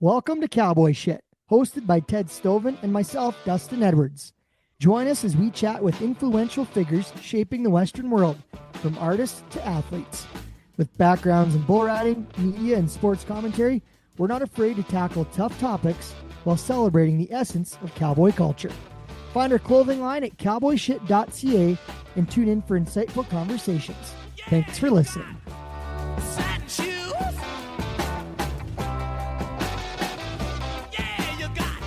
Welcome to Cowboy Sh, hosted by Ted Stoven and myself, Dustin Edwards. Join us as we chat with influential figures shaping the Western world, from artists to athletes. With backgrounds in bull riding, media, and sports commentary, we're not afraid to tackle tough topics while celebrating the essence of cowboy culture. Find our clothing line at cowboyshit.ca and tune in for insightful conversations. Thanks for listening. Satin shoes. Yeah, you got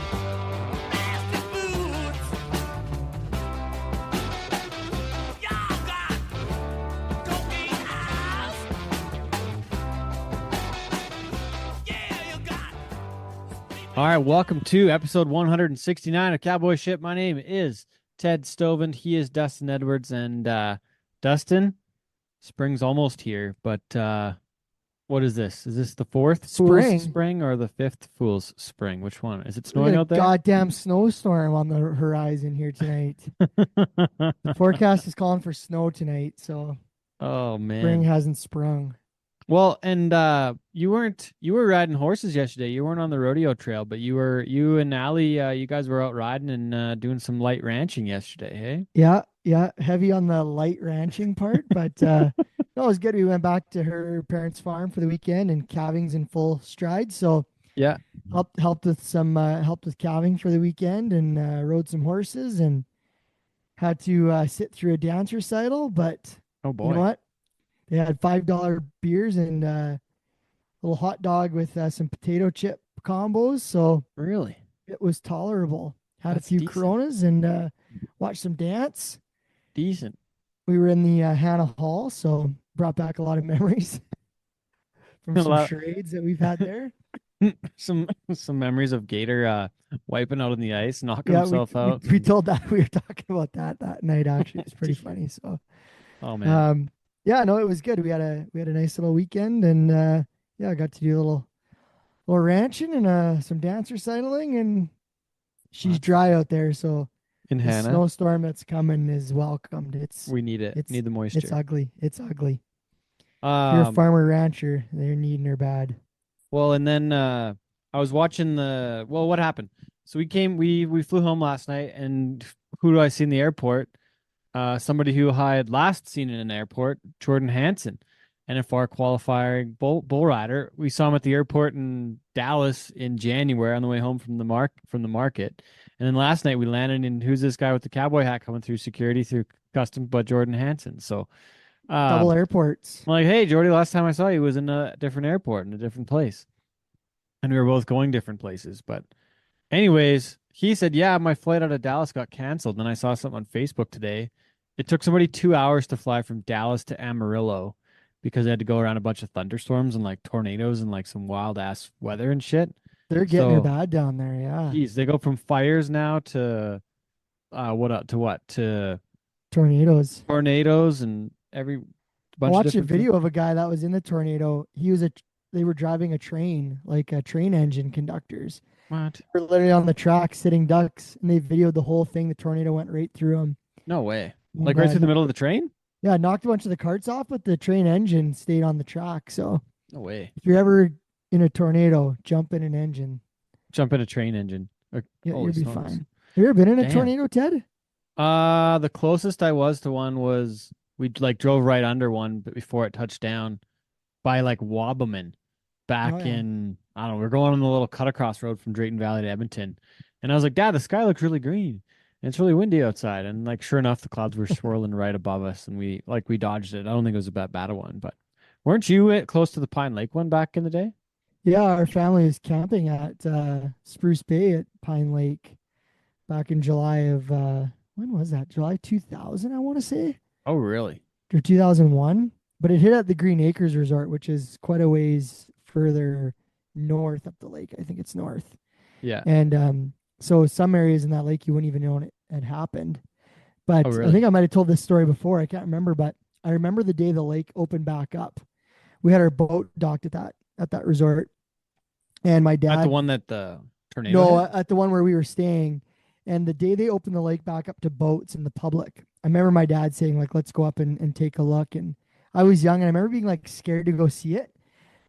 nasty boots. Y'all got cocaine eyes. Yeah, you got. All right, welcome to episode 169 of Cowboy Sh. My name is Ted Stoven. He is Dustin Edwards, and Dustin, spring's almost here, but what is this? Is this the fourth Spring. Fool's Spring or the fifth Fool's Spring? Which one? Is it We snowing got a out there? goddamn snowstorm on the horizon here tonight. The forecast is calling for snow tonight, so Oh spring man. hasn't sprung. Well, and you were riding horses yesterday. You weren't on the rodeo trail, but you and Allie, you guys were out riding and doing some light ranching yesterday, hey? Yeah, heavy on the light ranching part, but no, it was good. We went back to her parents' farm for the weekend, and calving's in full stride. So Yeah. helped with calving for the weekend, and rode some horses, and had to sit through a dance recital. But Oh you boy. know what? They had $5 beers and a little hot dog with some potato chip combos, so Really? it was tolerable. Had That's a few decent. Coronas and watched some dance. Decent. We were in the Hannah Hall, so brought back a lot of memories from A some lot- charades that we've had there. some memories of Gator wiping out on the ice, knocking Yeah, himself out. we told that we were talking about that night. Actually, it's pretty funny. So, Oh man. yeah, no, it was good. We had a nice little weekend, and yeah, I got to do a little ranching and some dance recitaling, and she's That's- dry out there, so In the Hannah, snowstorm that's coming is welcomed. It's we need it. it's Need the moisture. it's ugly. It's ugly. If you're a farmer rancher, they're needing her bad. Well, and then I was watching what happened? So we flew home last night, and who do I see in the airport? Somebody who I had last seen in an airport, Jordan Hansen, NFR qualifying bull rider. We saw him at the airport in Dallas in January on the way home from the market. And then last night we landed in, who's this guy with the cowboy hat coming through security through customs, but Jordan Hansen. So Double airports. I'm like, hey, Jordy, last time I saw you was in a different airport in a different place. And we were both going different places. But anyways, he said, yeah, my flight out of Dallas got canceled. And I saw something on Facebook today. It took somebody 2 hours to fly from Dallas to Amarillo because they had to go around a bunch of thunderstorms and like tornadoes and like some wild ass weather and shit. They're getting her So, bad down there. Yeah, geez, they go from fires now to to tornadoes. tornadoes and every I bunch of watched a different things. video of a guy that was in the tornado. They were driving a train, like a train engine conductors. What? They were literally on the track sitting ducks, and they videoed the whole thing. The tornado went right through them. No way. Like right through the middle of the train? Yeah, knocked a bunch of the carts off, but the train engine stayed on the track. So No way. if you're ever in a tornado, jump in an engine. Jump in a train engine. Yeah, Holy you'll be smokes. fine. Have you ever been in a Damn. tornado, Ted? The closest I was to one was we like drove right under one but before it touched down by like Wabaman back Oh, yeah. in, I don't know, we're going on the little cut across road from Drayton Valley to Edmonton. And I was like, Dad, the sky looks really green. And it's really windy outside. And like sure enough, the clouds were swirling right above us and we dodged it. I don't think it was a bad a one, but weren't you close to the Pine Lake one back in the day? Yeah, our family was camping at Spruce Bay at Pine Lake back in July of when was that? July 2000, I want to say, Oh, really? or 2001. But it hit at the Green Acres Resort, which is quite a ways further north up the lake. I think it's north. Yeah. And so some areas in that lake you wouldn't even know it had happened. But Oh, I really? think I might have told this story before. I can't remember, but I remember the day the lake opened back up. We had our boat docked at that resort, and my dad. At the one that the tornado No, hit? at the one where we were staying. And the day they opened the lake back up to boats and the public, I remember my dad saying, like, let's go up and take a look. And I was young, and I remember being like scared to go see it.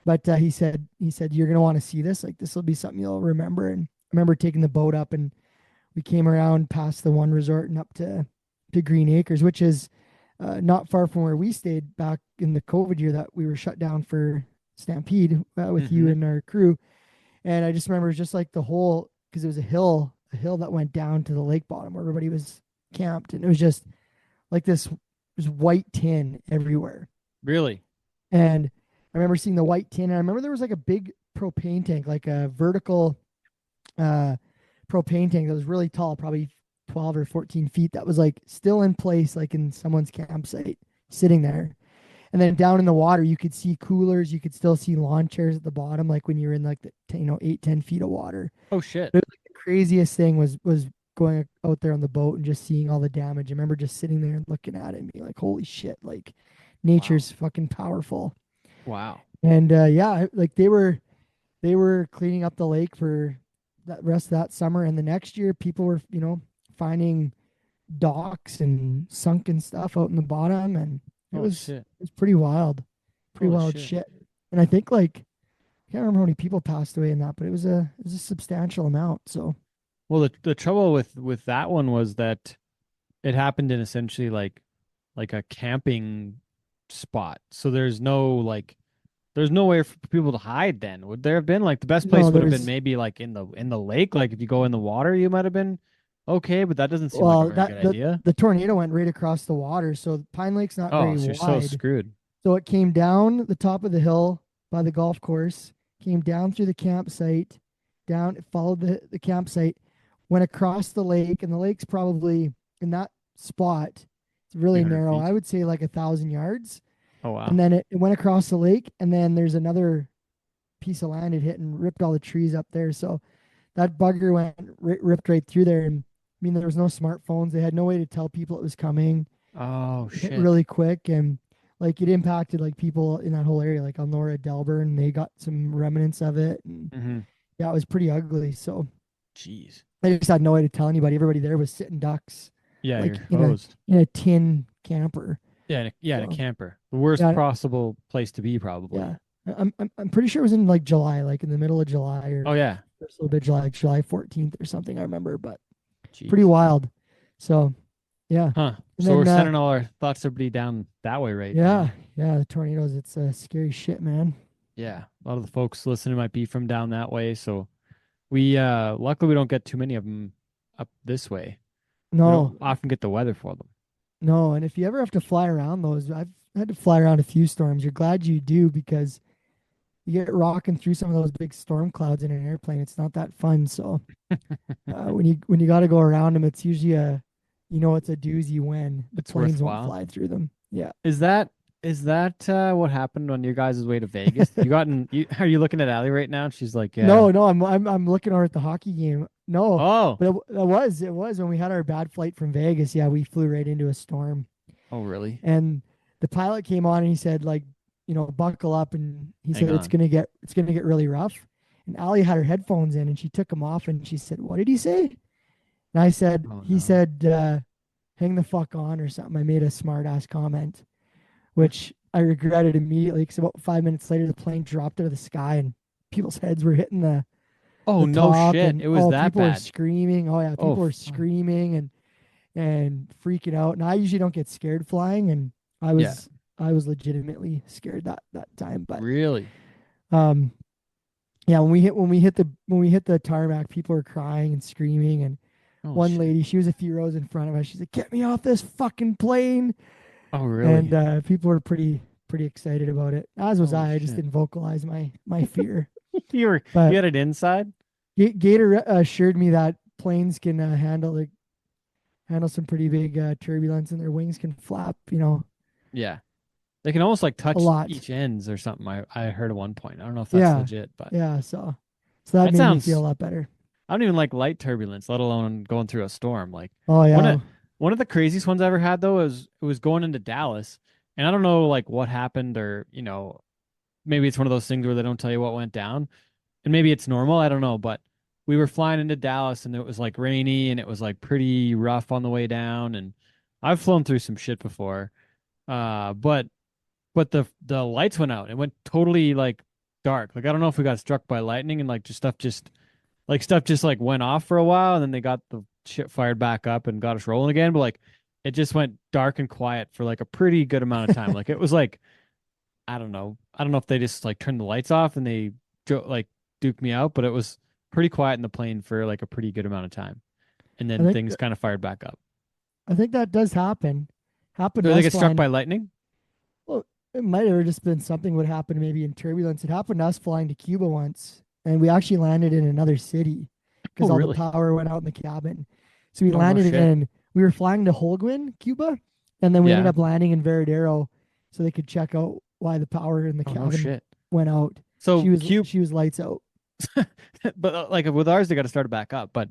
But he said you're gonna want to see this. Like this will be something you'll remember. And I remember taking the boat up, and we came around past the one resort and up to Green Acres, which is not far from where we stayed back in the COVID year that we were shut down for Stampede with you Mm-hmm. and our crew. And I just remember it was just like the whole, because it was a hill that went down to the lake bottom where everybody was camped, and it was just like this white tin everywhere. Really? And I remember seeing the white tin, and I remember there was like a big propane tank, like a vertical uh, propane tank that was really tall, probably 12 or 14 feet, that was like still in place, like in someone's campsite, sitting there. And then down in the water, you could see coolers. You could still see lawn chairs at the bottom, like when you're in like the 8-10 feet of water. Oh shit. But it was like the craziest thing was going out there on the boat and just seeing all the damage. I remember just sitting there and looking at it and being like, "Holy shit! Like, Wow. nature's fucking powerful." Wow. And yeah, like they were cleaning up the lake for that rest of that summer, and the next year, people were finding docks and sunken stuff out in the bottom, and it Oh was shit. it was pretty Holy wild shit. shit. And I think like I can't remember how many people passed away in that, but it was a substantial amount. So Well, the trouble with that one was that it happened in essentially like a camping spot. So there's no way for people to hide then. Would there have been like the best place no, would have been there's maybe like in the lake, like if you go in the water you might have been okay, but that doesn't seem like a well very that good idea. the tornado went right across the water, so Pine Lake's not Oh, very so you're so wide. screwed. So it came down the top of the hill by the golf course, came down through the campsite, down, it followed the campsite, went across the lake, and the lake's probably in that spot. It's really 300 narrow. feet. I would say like 1,000 yards. Oh And wow. then it went across the lake, and then there's another piece of land it hit and ripped all the trees up there. So that bugger went ripped right through there. And I mean, there was no smartphones. They had no way to tell people it was coming. Oh It hit shit. really quick, and like it impacted like people in that whole area, like Elnora, Delburn. They got some remnants of it, and Mm-hmm. yeah, it was pretty ugly. So Jeez. they just had no way to tell anybody. Everybody there was sitting ducks, Yeah, like you're in a hosed. in a tin camper. Yeah, in a So camper. The worst yeah, possible place to be probably. yeah. I'm pretty sure it was in like July, like in the middle of July or Oh yeah. first little bit of July, like July 14th or something. I remember, but pretty Jeez. wild. So yeah, Huh. and So we're then sending all our thoughts to be down that way right yeah, now. yeah, the tornadoes. It's scary shit, man. Yeah. A lot of the folks listening might be from down that way, so we luckily we don't get too many of them up this way. We don't No, often get the weather for them. no, and if you ever have to fly around those, I've had to fly around a few storms. You're glad you do because you get rocking through some of those big storm clouds in an airplane. It's not that fun. So when you got to go around them, it's usually it's a doozy when the It's planes won't worthwhile. fly through them. Yeah. Is that what happened on your guys' way to Vegas? Are you looking at Allie right now? And she's like, yeah. No, no, I'm looking over at the hockey game. No, Oh. but it was when we had our bad flight from Vegas. Yeah, we flew right into a storm. Oh, really? And the pilot came on and he said, like, buckle up, and he Hang said on. it's gonna get really rough. And Allie had her headphones in and she took them off and she said, "What did he say?" And I said, Oh he no. said, hang the fuck on or something. I made a smart ass comment, which I regretted immediately because about 5 minutes later the plane dropped out of the sky and people's heads were hitting Oh the no top, shit. and It was that people were bad. screaming. Oh yeah, Oh people were fuck. screaming and freaking out. And I usually don't get scared flying, and I Yeah. was I was legitimately scared that time. But Really? um yeah, when we hit the tarmac, people were crying and screaming, and Oh one shit. lady, she was a few rows in front of us. She's like, "Get me off this fucking plane!" Oh And really? people were pretty excited about it. As was Holy I. I just shit. didn't vocalize my fear. You But had it inside? Gator assured me that planes can handle some pretty big turbulence, and their wings can flap, Yeah. They can almost like a touch lot. each ends or something. I heard at one point. I don't know if that's Yeah, legit, but yeah. So that that made me feel a sounds lot better. I don't even like light turbulence, let alone going through a storm. Like Oh one of yeah, one of the craziest ones I ever had though is it was going into Dallas, and I don't know like what happened or maybe it's one of those things where they don't tell you what went down, and maybe it's normal. I don't know, but we were flying into Dallas and it was like rainy and it was like pretty rough on the way down, and I've flown through some shit before, but the lights went out. It went totally like dark. Like I don't know if we got struck by lightning and like stuff just like went off for a while and then they got the shit fired back up and got us rolling again. But like it just went dark and quiet for like a pretty good amount of time. Like it was like I don't know. I don't know if they just like turned the lights off and they like duked me out, but it was pretty quiet in the plane for like a pretty good amount of time. And I then think things kind of fired back up. I think that does happen. Happened Did to they us get struck flying. by lightning? Well, it might have just been something would happen maybe in turbulence. It happened to us flying to Cuba once, and we actually landed in another city because Oh, all really? the power went out in the cabin. So we Oh, no landed shit. in. We were flying to Holguin, Cuba, and then we ended Yeah. up landing in Veradero, so they could check out why the power in the Oh, no cabin shit. went out. So cube, She was lights out. but like with ours, they got to start it back up. But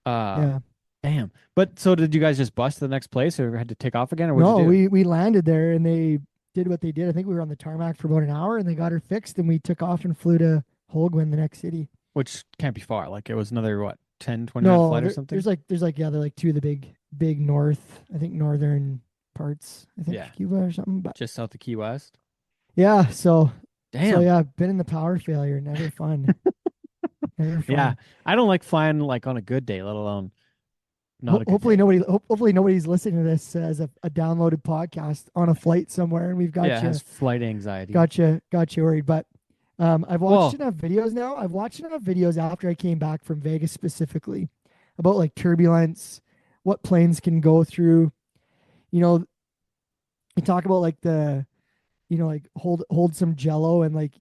uh, Yeah. damn. But so did you guys just bust to the next place or had to take off again or what'd No, you do? we landed there and they did what they did. I think we were on the tarmac for about an hour and they got her fixed and we took off and flew to Holguin, the next city. Which can't be far. Like it was another what, 10, 20 minute No, flight or something? there's like yeah, they're like two of the big north, I think northern parts, I think Yeah. Cuba or something. But Just south of Key West. yeah, so Damn. yeah, been in the power failure, never fun. Never fun. Yeah. I don't like flying like on a good day, let alone not a good Hopefully day. hopefully nobody's listening to this as a downloaded podcast on a flight somewhere and we've got Yeah, it you has flight anxiety. got you worried. But I've watched Well, enough videos now. I've watched enough videos after I came back from Vegas specifically about like turbulence, what planes can go through. You know, you talk about like like hold some jello and like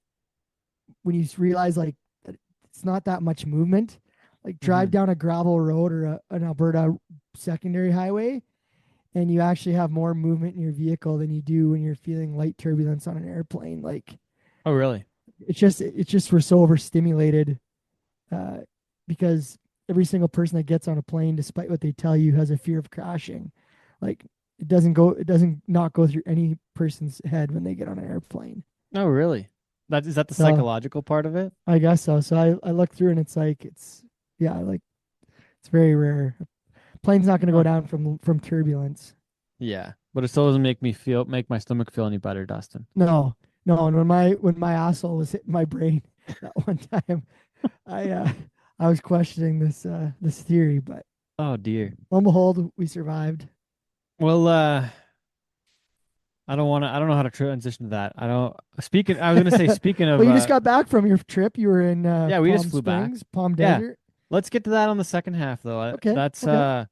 when you realize like that it's not that much movement, like drive mhm. down a gravel road or an Alberta secondary highway and you actually have more movement in your vehicle than you do when you're feeling light turbulence on an airplane. Like Oh, really? it's just we're so overstimulated uh, because every single person that gets on a plane, despite what they tell you, has a fear of crashing. Like it doesn't not go through any person's head when they get on an airplane. Oh, really? Is that the So psychological part of it? I guess so. So I look through and it's like yeah, like it's very rare. Plane's not going to go Huh. down from turbulence. Yeah, but it still doesn't make my stomach feel any better, Dustin. No, no. And when my asshole was hitting my brain that one time, I was questioning this theory, but Oh dear. lo and behold, we survived. Well, I don't know how to transition to that. I was gonna say speaking of Well, you just got back from your trip. You were in yeah, we just Palm flew back. Springs, Palm Yeah. Desert. Let's get to that on the second half though. Okay, That's okay.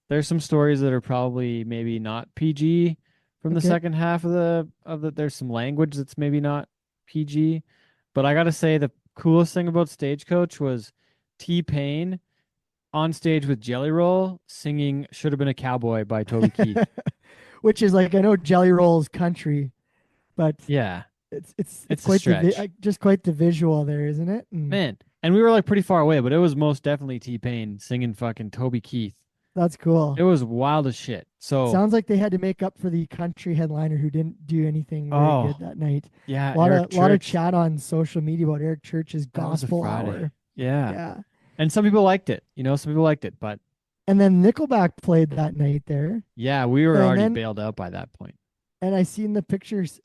there's some stories that are probably maybe not PG from the Okay. second half of the there's some language that's maybe not PG, but I gotta say the coolest thing about Stagecoach was T-Pain on stage with Jelly Roll singing "Should Have Been a Cowboy" by Toby Keith. Which is like I know Jelly Roll's country, but Yeah, it's it's a quite stretch, just quite the visual there, isn't it? And man. And we were like pretty far away, but it was most definitely T-Pain singing fucking Toby Keith. that's cool. It was wild as shit. So, Sounds like they had to make up for the country headliner who didn't do anything very good oh that night. yeah, A lot Eric lot of Church. chat on social media about Eric Church's That was a gospel Friday. hour. Yeah. Yeah. And some people liked it. Some people liked it, but And then Nickelback played that night there. yeah, we were And already then bailed out by that point. and I seen the pictures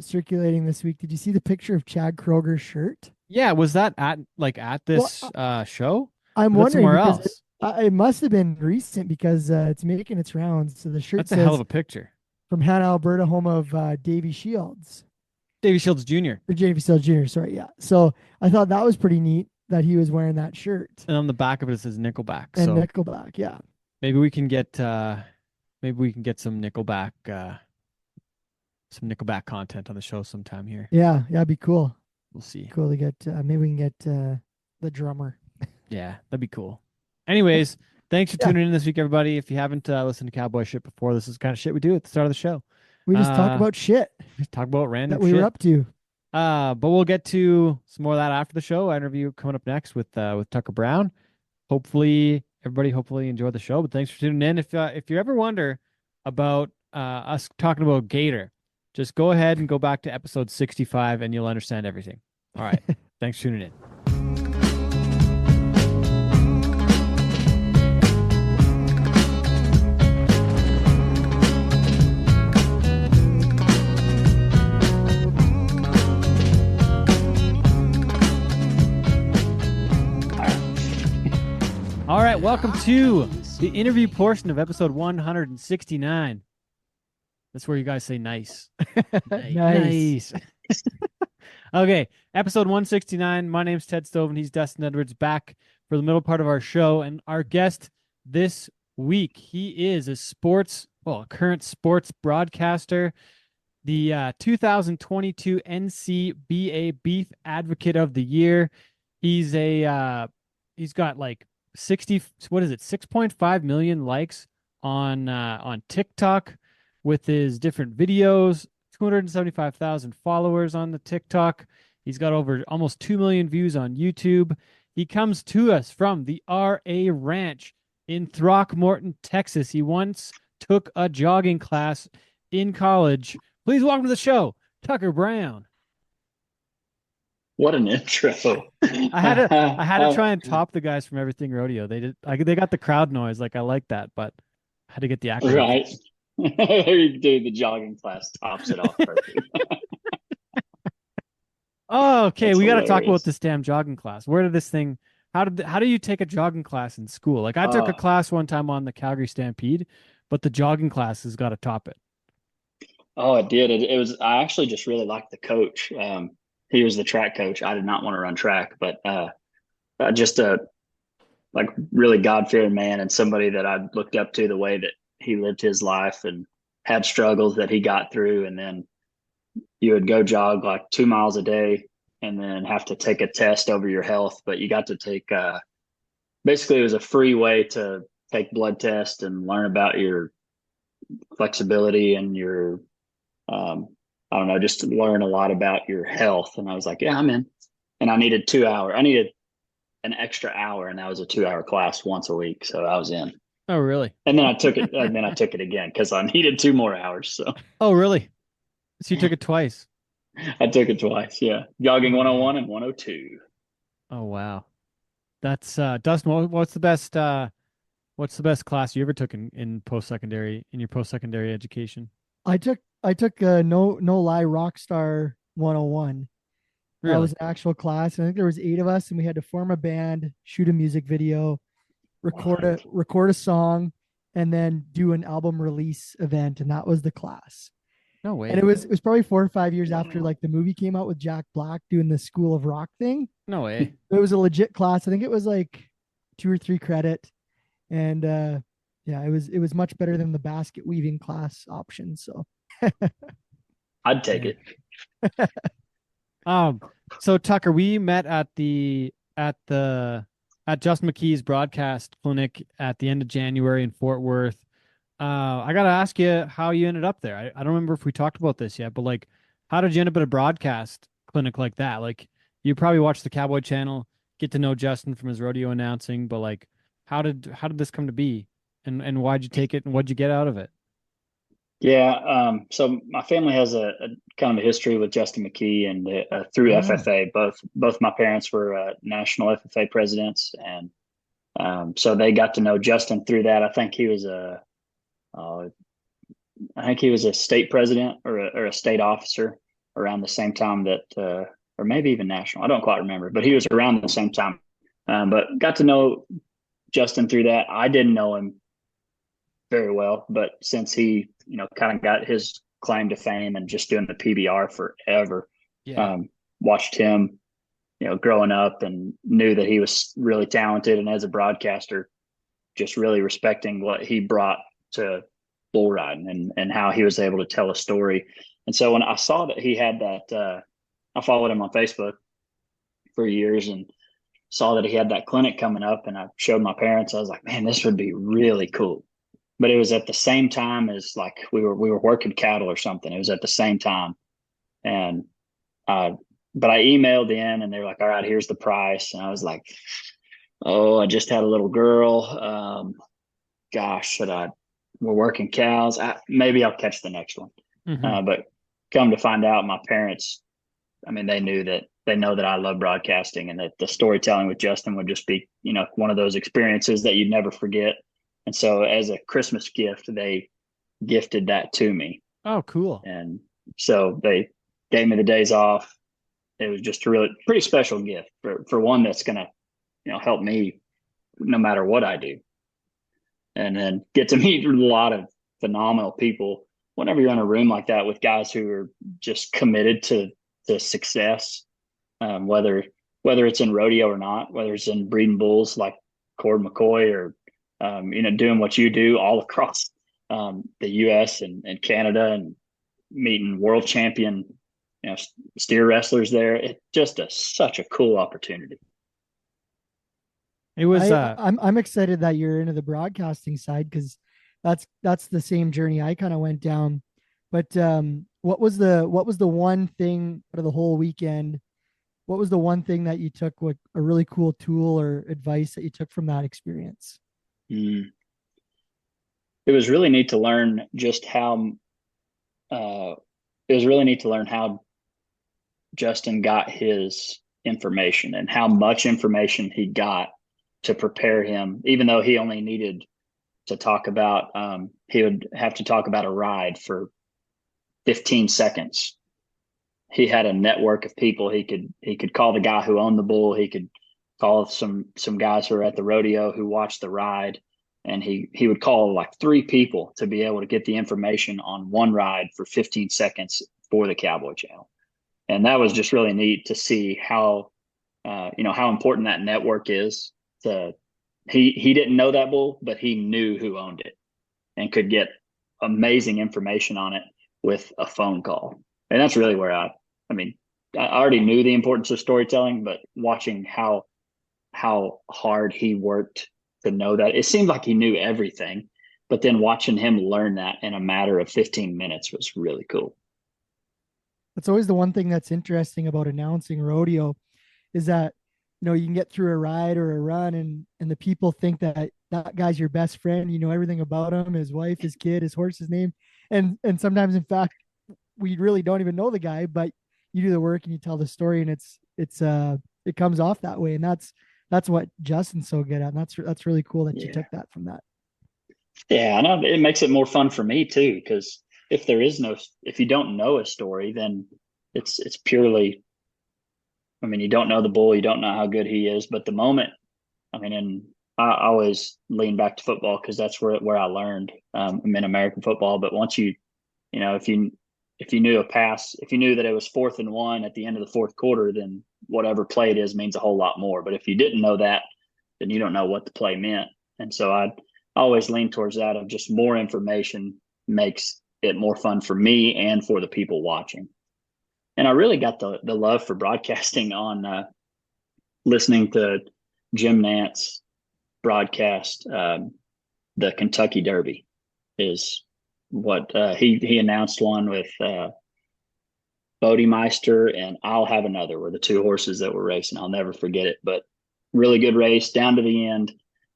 circulating this week. Did you see the picture of Chad Kroger's shirt? Yeah, was that at Well, this show? I'm Was that wondering somewhere because else? it must have been recent because it's making its rounds. So the shirt That's a hell says of a picture. from Hannah, Alberta, home of Davy Shields. Davy Shields Jr. Or Davy Shields Jr., sorry, yeah. So I thought that was pretty neat that he was wearing that shirt. And on the back of it says Nickelback. And So Nickelback, yeah. maybe we can get some Nickelback content on the show sometime here. Yeah, it'd be cool. We'll see. Cool to get maybe we can get the drummer. Yeah, that'd be cool. Anyways, thanks for Yeah. tuning in this week, everybody. If you haven't listened to Cowboy Shit before, this is the kind of shit we do at the start of the show. We just talk Uh, about shit We talk about random that we shit. were up to. But we'll get to some more of that after the show. Our interview coming up next with Tucker Brown. Hopefully, everybody enjoyed the show. But thanks for tuning in. If you ever wonder about us talking about Gator, just go ahead and go back to episode 65, and you'll understand everything. All right. Thanks for tuning in. All right, welcome to the interview portion of episode 169. That's where you guys say nice. Nice. Okay, episode 169. My name's Ted Stove, and he's Dustin Edwards, back for the middle part of our show. And our guest this week, he is a current sports broadcaster, the 2022 NCBA Beef Advocate of the Year. He's got like 6.5 million likes on TikTok with his different videos, 275,000 followers on the TikTok. He's got over almost 2 million views on YouTube. He comes to us from the RA Ranch in Throckmorton, Texas. He once took a jogging class in college. Please welcome to the show, Tucker Brown. What an intro. I had to try and top the guys from Everything Rodeo. They got the crowd noise. Like, I like that, but I had to get the acronym. Right. You do the jogging class tops it off perfect. Oh, okay. That's We got to talk about hilarious. this damn jogging class. Where did this thing? How do you take a jogging class in school? Like, I took a class one time on the Calgary Stampede, but the jogging class has got to top it. Oh, it did. It was, I actually just really liked the coach. He was the track coach. I did not want to run track, but just a like really God-fearing man and somebody that I looked up to, the way that he lived his life and had struggles that he got through. And then you would go jog like 2 miles a day and then have to take a test over your health. But you got to take basically, it was a free way to take blood tests and learn about your flexibility and your I don't know, just to learn a lot about your health. And I was like, yeah, I'm in. And I needed 2 hours. I needed an extra hour, and that was a 2-hour class once a week. So I was in. Oh, really? And then I took it, and then I took it again because I needed 2 more hours. So Oh, really? So you took it twice? I took it twice. Yeah. Jogging 101 and 102. Oh, wow. That's Dustin, what's the best class you ever took in post-secondary, in your post-secondary education? I took no lie Rockstar 101. Really? That was an actual class. I think there was 8 of us, and we had to form a band, shoot a music video, record a song, and then do an album release event. And that was the class. No way. And it was probably 4 or 5 years after like the movie came out with Jack Black doing the School of Rock thing. No way. It was a legit class. I think it was like 2 or 3 credit, and yeah, it was much better than the basket weaving class option. So I'd take it. So Tucker, we met at Justin McKee's broadcast clinic at the end of January in Fort Worth. I gotta ask you how you ended up there. I don't remember if we talked about this yet, but like, how did you end up at a broadcast clinic like that? Like, you probably watched the Cowboy channel, get to know Justin from his rodeo announcing, but like, how did this come to be, and why'd you take it, and what'd you get out of it? Yeah. So my family has a kind of a history with Justin McKee, and through FFA, both my parents were national FFA presidents, and so they got to know Justin through that. I think he was a state president or a state officer around the same time that, or maybe even national. I don't quite remember, but he was around the same time. But got to know Justin through that. I didn't know him very well, but since he, kind of got his claim to fame and just doing the PBR forever, Yeah. Watched him, growing up, and knew that he was really talented. And as a broadcaster, just really respecting what he brought to bull riding and how he was able to tell a story. And so when I saw that he had that, I followed him on Facebook for years and saw that he had that clinic coming up, and I showed my parents. I was like, man, this would be really cool. But it was at the same time as like we were working cattle or something. It was at the same time. And but I emailed in, and they were like, all right, here's the price. And I was like, oh, I just had a little girl. Gosh, we're working cows. Maybe I'll catch the next one. Mhm. But come to find out, my parents, I mean, they know that I love broadcasting, and that the storytelling with Justin would just be, one of those experiences that you'd never forget. And so as a Christmas gift, they gifted that to me. Oh, cool. And so they gave me the days off. It was just a really pretty special gift for one that's going to, help me no matter what I do. And then get to meet a lot of phenomenal people whenever you're in a room like that with guys who are just committed to success, whether it's in rodeo or not, whether it's in breeding bulls like Cord McCoy or doing what you do all across the U.S. and Canada and meeting world champion steer wrestlers there. It's just such a cool opportunity. It was I'm excited that you're into the broadcasting side because that's the same journey I kind of went down. But what was the one thing out of the whole weekend? What was the one thing that you took, what a really cool tool or advice that you took from that experience? Mm. It was really neat to learn just how it was really neat to learn how Justin got his information and how much information he got to prepare him, even though he only needed to talk about, he would have to talk about a ride for 15 seconds. He had a network of people. He could call the guy who owned the bull. He could call some guys who were at the rodeo who watched the ride. And he would call like 3 people to be able to get the information on one ride for 15 seconds for the Cowboy Channel. And that was just really neat to see how how important that network is. He didn't know that bull, but he knew who owned it and could get amazing information on it with a phone call. And that's really where I already knew the importance of storytelling, but watching how hard he worked to know that, it seemed like he knew everything, but then watching him learn that in a matter of 15 minutes was really cool. That's always the one thing that's interesting about announcing rodeo is that, you can get through a ride or a run and the people think that that guy's your best friend. You know everything about him, his wife, his kid, his horse's name. And sometimes, in fact, we really don't even know the guy, but you do the work and you tell the story and it comes off that way. And that's what Justin's so good at. And that's really cool that you took that from that. Yeah, and it makes it more fun for me too, because if you don't know a story, then it's purely, you don't know the bull, you don't know how good he is, but the moment, and I always lean back to football because that's where I learned. I'm in American football, but once if you knew a pass, if you knew that it was 4th and 1 at the end of the 4th quarter, then whatever play it is means a whole lot more. But if you didn't know that, then you don't know what the play meant. And so I always lean towards that of just more information makes it more fun for me and for the people watching. And I really got the love for broadcasting on listening to Jim Nantz broadcast the Kentucky Derby is what he announced one with Bodemeister and I'll Have Another were the 2 horses that were racing. I'll never forget it, but really good race down to the end.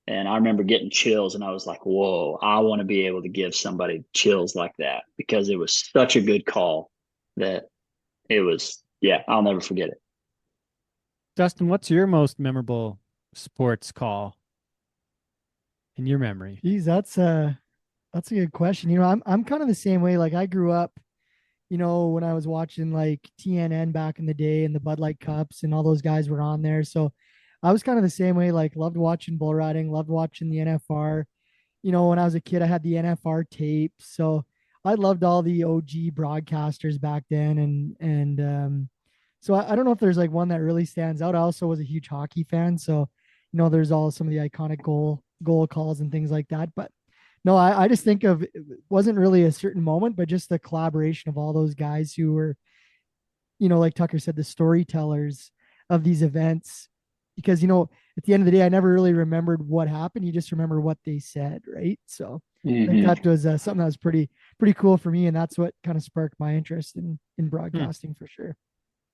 And I remember getting chills and I was like, whoa, I want to be able to give somebody chills like that because it was such a good call that it was, I'll never forget it. Dustin, what's your most memorable sports call in your memory? Geez, that's a good question. I'm kind of the same way. Like I grew up, when I was watching like TNN back in the day and the Bud Light Cups and all those guys were on there. So I was kind of the same way, like loved watching bull riding, loved watching the NFR. When I was a kid, I had the NFR tape. So I loved all the OG broadcasters back then. So I don't know if there's like one that really stands out. I also was a huge hockey fan. So, there's all some of the iconic goal calls and things like that. But no, I just think of, it wasn't really a certain moment, but just the collaboration of all those guys who were, like Tucker said, the storytellers of these events. Because, at the end of the day, I never really remembered what happened. You just remember what they said, right? So I think that was something that was pretty cool for me. And that's what kind of sparked my interest in broadcasting for sure.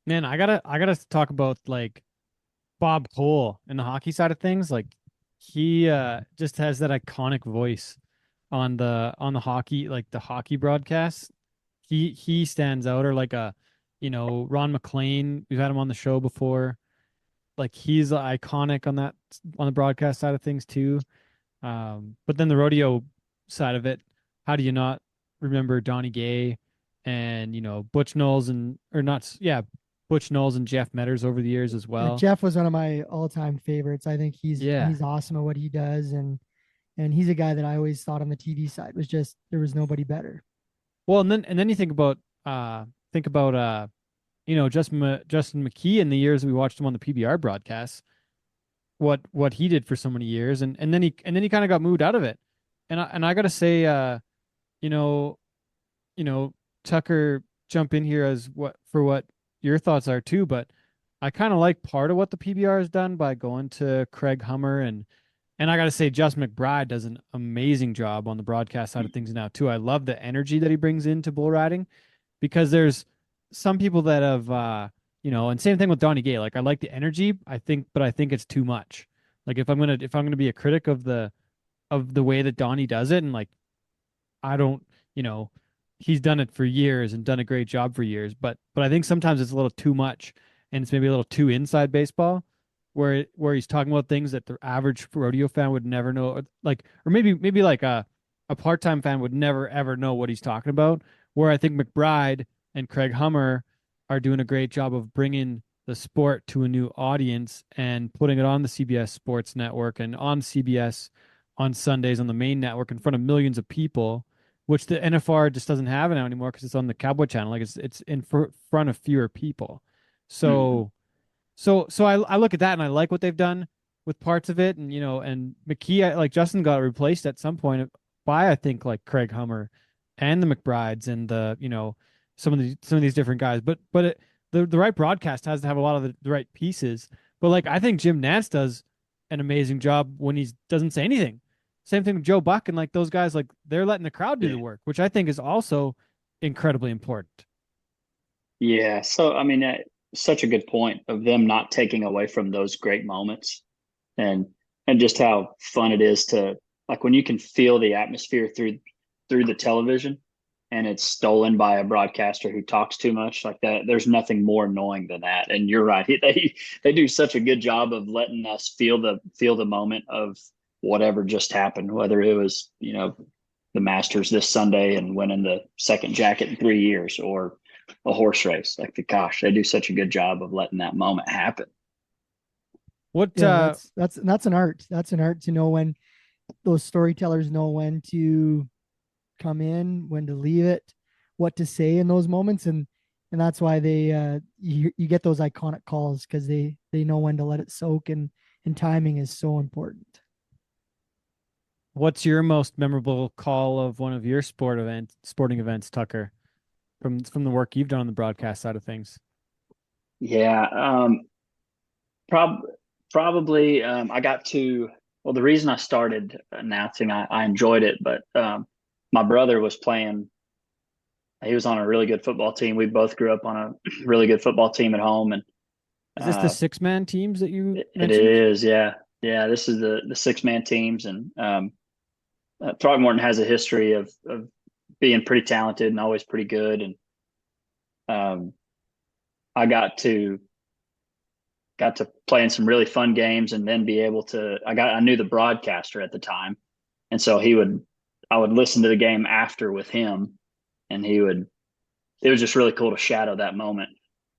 Man, I gotta talk about like Bob Cole and the hockey side of things. Like he just has that iconic voice on the hockey, like the hockey broadcast. He stands out, or like Ron McLean. We've had him on the show before. Like he's iconic on the broadcast side of things too. But then the rodeo side of it, how do you not remember Donnie Gay and Butch Knowles Butch Knowles and Jeff Metters over the years as Yeah, well. Jeff was one of my all-time favorites. I think Yeah. he's awesome at what he does, and he's a guy that I always thought on the TV side was just there was nobody better. Well, and then you think about Justin McKee in the years that we watched him on the PBR broadcasts, what he did for so many years, and then he kind of got moved out of it. And I gotta say, you know, you know, Tucker, jump in here as what your thoughts are too, but I kind of like part of what the PBR has done by going to Craig Hummer, and I got to say Justin McBride does an amazing job on the broadcast side of things now too. I love the energy that he brings into bull riding, because there's some people that have and same thing with Donnie Gay. Like I like the energy, but I think it's too much. Like if I'm gonna be a critic of the way that Donnie does it, and like I don't, he's done it for years and done a great job for years, but I think sometimes it's a little too much, and it's maybe a little too inside baseball, where he's talking about things that the average rodeo fan would never know, or maybe like a part-time fan would never ever know what he's talking about. Where I think McBride and Craig Hummer are doing a great job of bringing the sport to a new audience and putting it on the CBS Sports Network and on CBS on Sundays on the main network in front of millions of people, which the NFR just doesn't have it now anymore because it's on the Cowboy channel. Like it's in front of fewer people. Mhm. So I look at that and I like what they've done with parts of it, and McKee, like Justin got replaced at some point by, I think, like Craig Hummer and the McBrides and some of these different guys. But the right broadcast has to have a lot of the right pieces. But like I think Jim Nantz does an amazing job when he doesn't say anything. Same thing with Joe Buck and like those guys, like they're letting the crowd do Yeah. the work, which I think is also incredibly important. Yeah. So, I mean, such a good point of them not taking away from those great moments, and just how fun it is to, like, when you can feel the atmosphere through the television, and it's stolen by a broadcaster who talks too much like that. There's nothing more annoying than that. And you're right. They do such a good job of letting us feel the moment of whatever just happened, whether it was, the Masters this Sunday and winning the second jacket in 3 years, or a horse race. Like, gosh, they do such a good job of letting that moment happen. What Yeah, that's an art. That's an art to know when those storytellers know when to come in, when to leave it, what to say in those moments, and that's why they you get those iconic calls because they know when to let it soak, and timing is so important. What's your most memorable call of one of your sporting events, Tucker, from the work you've done on the broadcast side of things? Yeah. Prob Probably, I got to, well, the reason I started announcing, I enjoyed it, but my brother was playing. He was on a really good football team. We both grew up on a really good football team at home, and Is this the uh, 6-man teams that you it mentioned? is, yeah, yeah. This is the 6-man teams, and Throckmorton has a history of being pretty talented and always pretty good, and um, I got to play in some really fun games, and then be able to, I knew the broadcaster at the time, and so I would listen to the game after with him, and it was just really cool to shadow that moment.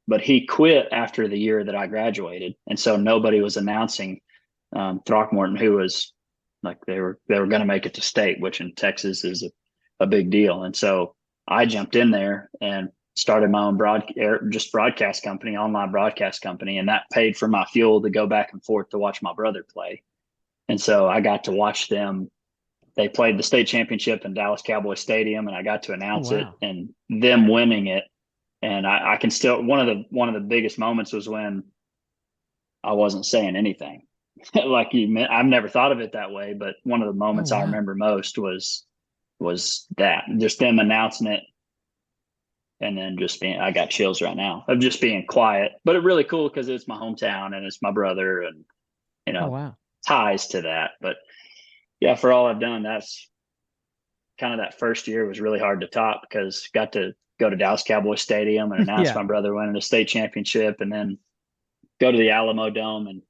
But he quit after the year that I graduated, and so nobody was announcing Throckmorton, who was, like, they were going to make it to state, which in Texas is a big deal. And so I jumped in there and started my own just broadcast company, online broadcast company, and that paid for my fuel to go back and forth to watch my brother play. And so I got to watch them. They played the state championship in Dallas Cowboy Stadium, and I got to Oh announce it wow. and them winning it. And I can still, one of the biggest moments was when I wasn't saying anything. Like I've never thought of it that way, but one of the Oh moments I wow. remember most was that, just them announcing it, and then just being, I got chills right now of just being quiet, but it really cool because it's my hometown and it's my brother, and you Oh know wow. ties to that. But yeah, for all I've done, that's kind of, that first year was really hard to top because got to go to Dallas Cowboy Stadium and announce Yeah. my brother winning a state championship, and then go to the Alamo Dome and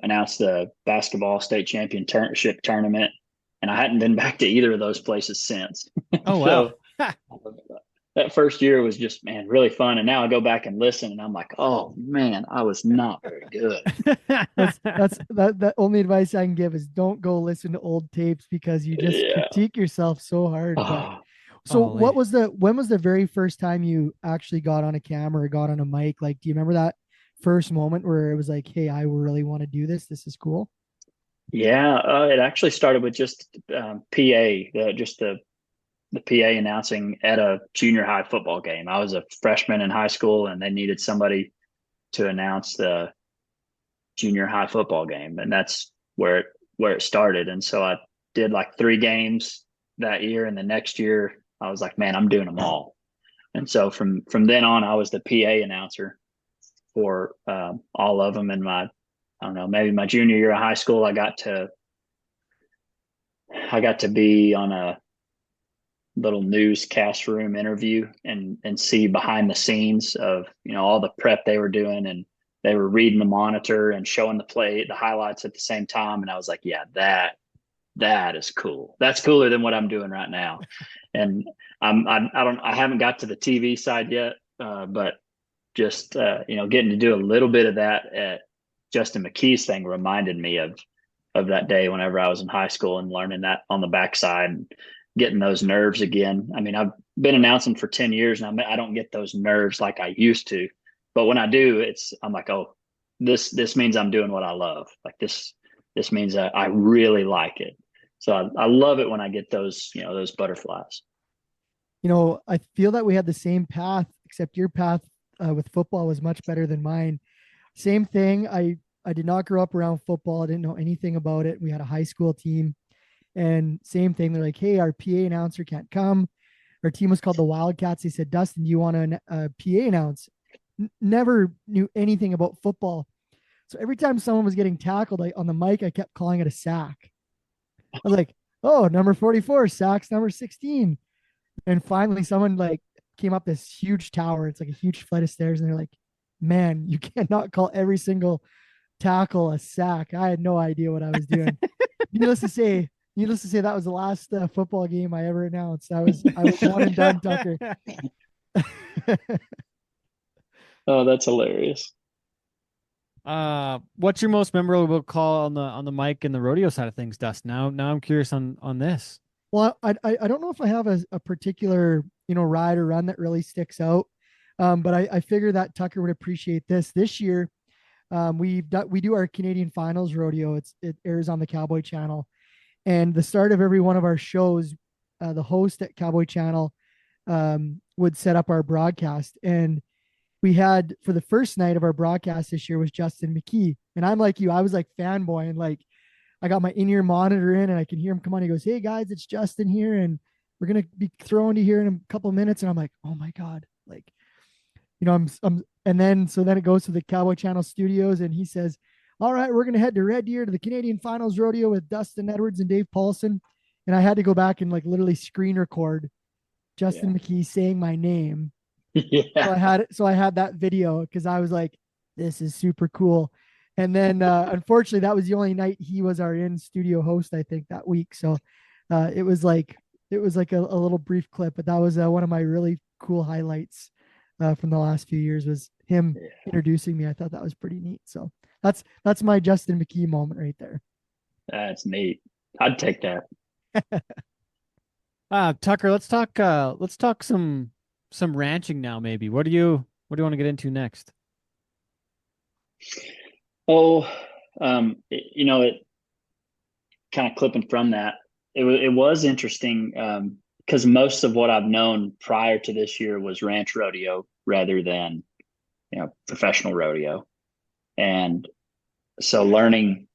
announce the basketball state championship tournament. And I hadn't been back to either of those places since. Oh wow. So that first year was just, man, really fun. And now I go back and listen and I'm like, oh man, I was not very good. That only advice I can give is don't go listen to old tapes because you just Yeah. critique yourself so hard. But Oh, so Golly. when was the very first time you actually got on a camera or got on a mic? Like, do you remember that first moment where it was like, hey, I really want to do this. This is cool. yeah. It actually started with just PA, just the PA announcing at a junior high football game. I was a freshman in high school and they needed somebody to announce the junior high football game. And that's where it started. And so I did like 3 games that year. And the next year I was like, man, I'm doing them all. And so from then on, I was the PA announcer for all of them. And I don't know, maybe my junior year of high school, I got to be on a little newscast room interview and see behind the scenes of, all the prep they were doing, and they were reading the monitor and showing the highlights at the same time. And I was like, yeah, that is cool. That's cooler than what I'm doing right now. And I haven't got to the TV side yet, but just getting to do a little bit of that at Justin McKee's thing reminded me of that day whenever I was in high school and learning that on the backside and getting those nerves again. I mean, I've been announcing for 10 years and I don't get those nerves like I used to, but when I do, I'm like, oh, this means I'm doing what I love. Like this means that I really like it. So I love it when I get those, those butterflies. I feel that we had the same path, except your path with football was much better than mine. Same thing. I did not grow up around football. I didn't know anything about it. We had a high school team, and same thing. They're like, hey, our PA announcer can't come. Our team was called the Wildcats. They said, Dustin, do you want to PA announce? Never knew anything about football. So every time someone was getting tackled on the mic, I kept calling it a sack. I was like, oh, number 44, sacks number 16. And finally someone like came up this huge tower. It's like a huge flight of stairs. And they're like, man, you cannot call every single tackle a sack. I had no idea what I was doing. Needless to say, that was the last football game I ever announced. I was one and done, Tucker. Oh, that's hilarious. What's your most memorable call on the mic and the rodeo side of things, Dust? Now I'm curious on this. Well, I don't know if I have a particular ride or run that really sticks out, but I figure that Tucker would appreciate this. This year, we do our Canadian Finals rodeo. It airs on the Cowboy Channel, and the start of every one of our shows, the host at Cowboy Channel would set up our broadcast, and we had for the first night of our broadcast this year was Justin McKee, and I'm like you, I was like fanboy, and like I got my in-ear monitor in, and I can hear him come on. He goes, "Hey guys, it's Justin here, and we're gonna be throwing to here in a couple of minutes." And I'm like, "Oh my god!" Like, and then it goes to the Cowboy Channel studios, and he says, "All right, we're gonna head to Red Deer to the Canadian Finals rodeo with Dustin Edwards and Dave Paulson." And I had to go back and like literally screen record Justin McKee saying my name. Yeah. So I had that video because I was like, "This is super cool." And then unfortunately, that was the only night he was our in studio host, I think, that week. So it was like a little brief clip, but that was one of my really cool highlights from the last few years was him introducing me. I thought that was pretty neat. So that's my Justin McKee moment right there. That's neat. I'd take that. Tucker, let's talk some ranching now. Maybe what do you want to get into next? Oh, it kind of clipping from that. It was interesting because most of what I've known prior to this year was ranch rodeo rather than professional rodeo, and so learning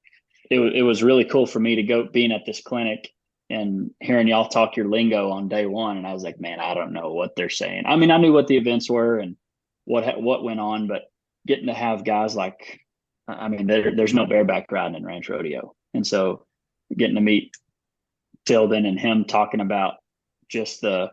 it was really cool for me to go being at this clinic and hearing y'all talk your lingo on day one, and I was like, man, I don't know what they're saying. I mean, I knew what the events were and what went on, but getting to have guys like, I mean, there's no bareback riding in ranch rodeo. And so getting to meet Tilden and him talking about just the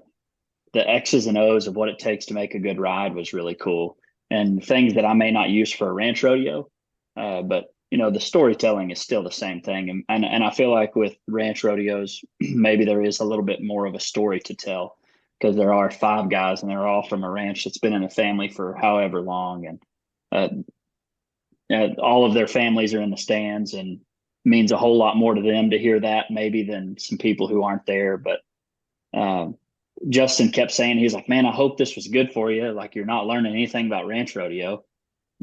X's and O's of what it takes to make a good ride was really cool. And things that I may not use for a ranch rodeo, but the storytelling is still the same thing. And I feel like with ranch rodeos, maybe there is a little bit more of a story to tell. because there are 5 guys and they're all from a ranch that's been in the family for however long. And all of their families are in the stands, and means a whole lot more to them to hear that maybe than some people who aren't there. But Justin kept saying, he's like, man, I hope this was good for you. Like, you're not learning anything about ranch rodeo.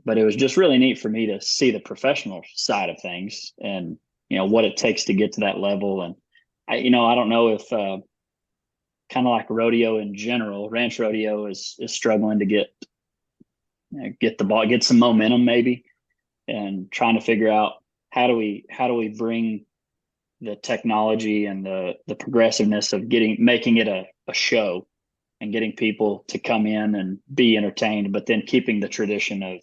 But it was just really neat for me to see the professional side of things and, what it takes to get to that level. And I don't know if kind of like rodeo in general, ranch rodeo is struggling to get the ball, get some momentum maybe, and trying to figure out how do we bring the technology and the progressiveness of making it a show and getting people to come in and be entertained, but then keeping the tradition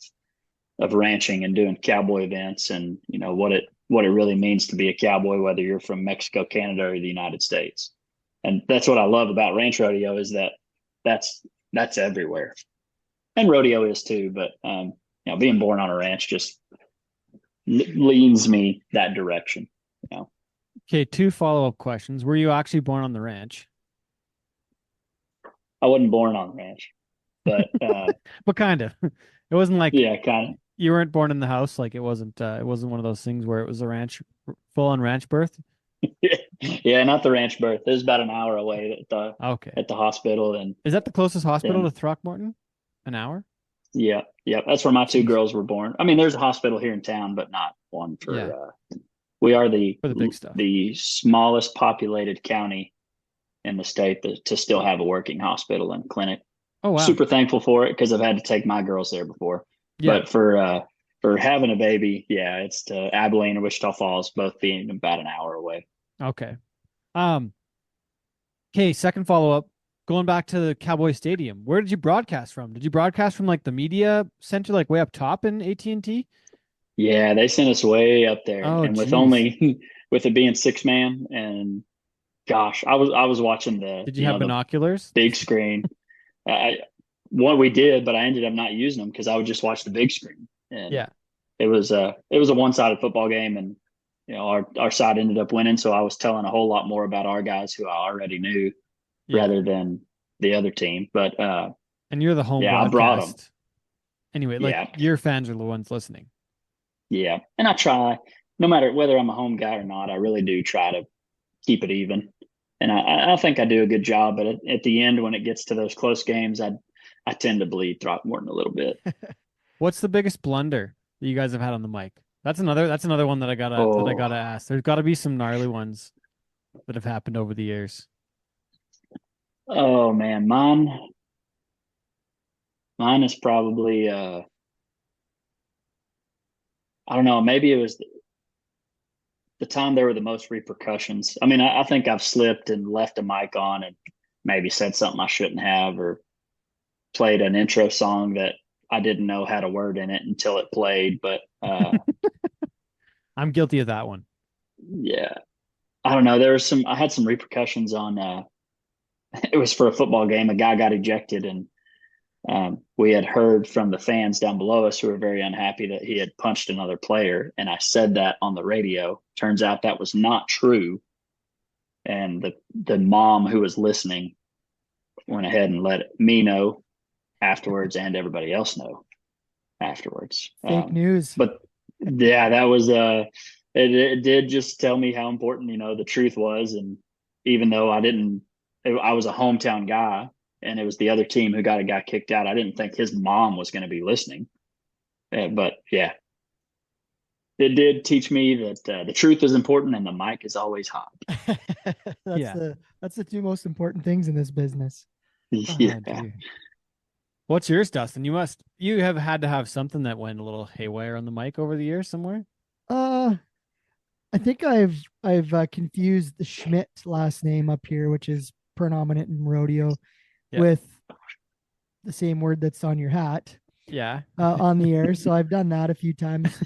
of ranching and doing cowboy events and what it really means to be a cowboy, whether you're from Mexico, Canada, or the United States. And that's what I love about ranch rodeo, is that that's everywhere, and rodeo is too. But being born on a ranch just leans me that direction. Okay, 2 follow-up questions. Were you actually born on the ranch? I wasn't born on a ranch, but But kind of. It wasn't like yeah, kind of. you weren't born in the house. Like it wasn't one of those things where it was a ranch, full-on ranch birth. Yeah, not the ranch birth. It was about an hour away Okay. at the hospital. And Is that the closest hospital to Throckmorton? An hour? Yeah. That's where my 2 girls were born. I mean, there's a hospital here in town, but not one for. Yeah. We are For the big stuff. the smallest populated county in the state to still have a working hospital and clinic. Oh wow. Super thankful for it, because I've had to take my girls there before. Yeah. But for having a baby, yeah, it's to Abilene or Wichita Falls, both being about an hour away. Okay. Okay, second follow-up. Going back to the Cowboy Stadium, where did you broadcast from? Did you broadcast from like the media center, like way up top in AT&T? Yeah, they sent us way up there, Oh, and geez. with it being 6-man, and gosh, I was watching Did you have the binoculars? big screen. What we did, but I ended up not using them because I would just watch the big screen. And Yeah. it was a one-sided football game, and our side ended up winning. So I was telling a whole lot more about our guys who I already knew Yeah. rather than the other team. But And you're the home I brought them. broadcast. Anyway, like your fans are the ones listening. Yeah, and I try, no matter whether I'm a home guy or not, I really do try to keep it even. And I think I do a good job. But at the end, when it gets to those close games, I tend to bleed Throckmorton a little bit. What's the biggest blunder that you guys have had on the mic? That's another one that I gotta ask. There's got to be some gnarly ones that have happened over the years. Oh man, mine is probably I don't know, maybe it was the time there were the most repercussions. I mean, I think I've slipped and left a mic on and maybe said something I shouldn't have, or played an intro song that I didn't know had a word in it until it played. But I'm guilty of that one. Yeah, I don't know. I had some repercussions on. It was for a football game. A guy got ejected, and we had heard from the fans down below us who were very unhappy that he had punched another player. And I said that on the radio. Turns out that was not true. And the mom who was listening went ahead and let me know afterwards, and everybody else know afterwards. Fake news. But yeah, that was it did just tell me how important the truth was. And even though I was a hometown guy, and it was the other team who got a guy kicked out, I didn't think his mom was going to be listening. But yeah, it did teach me that the truth is important and the mic is always hot. That's the 2 most important things in this business. Yeah. Oh, what's yours, Dustin? You have had to have something that went a little haywire on the mic over the years somewhere. I think I've confused the Schmidt last name up here, which is predominant in rodeo, with the same word that's on your hat. Yeah. On the air. So I've done that a few times.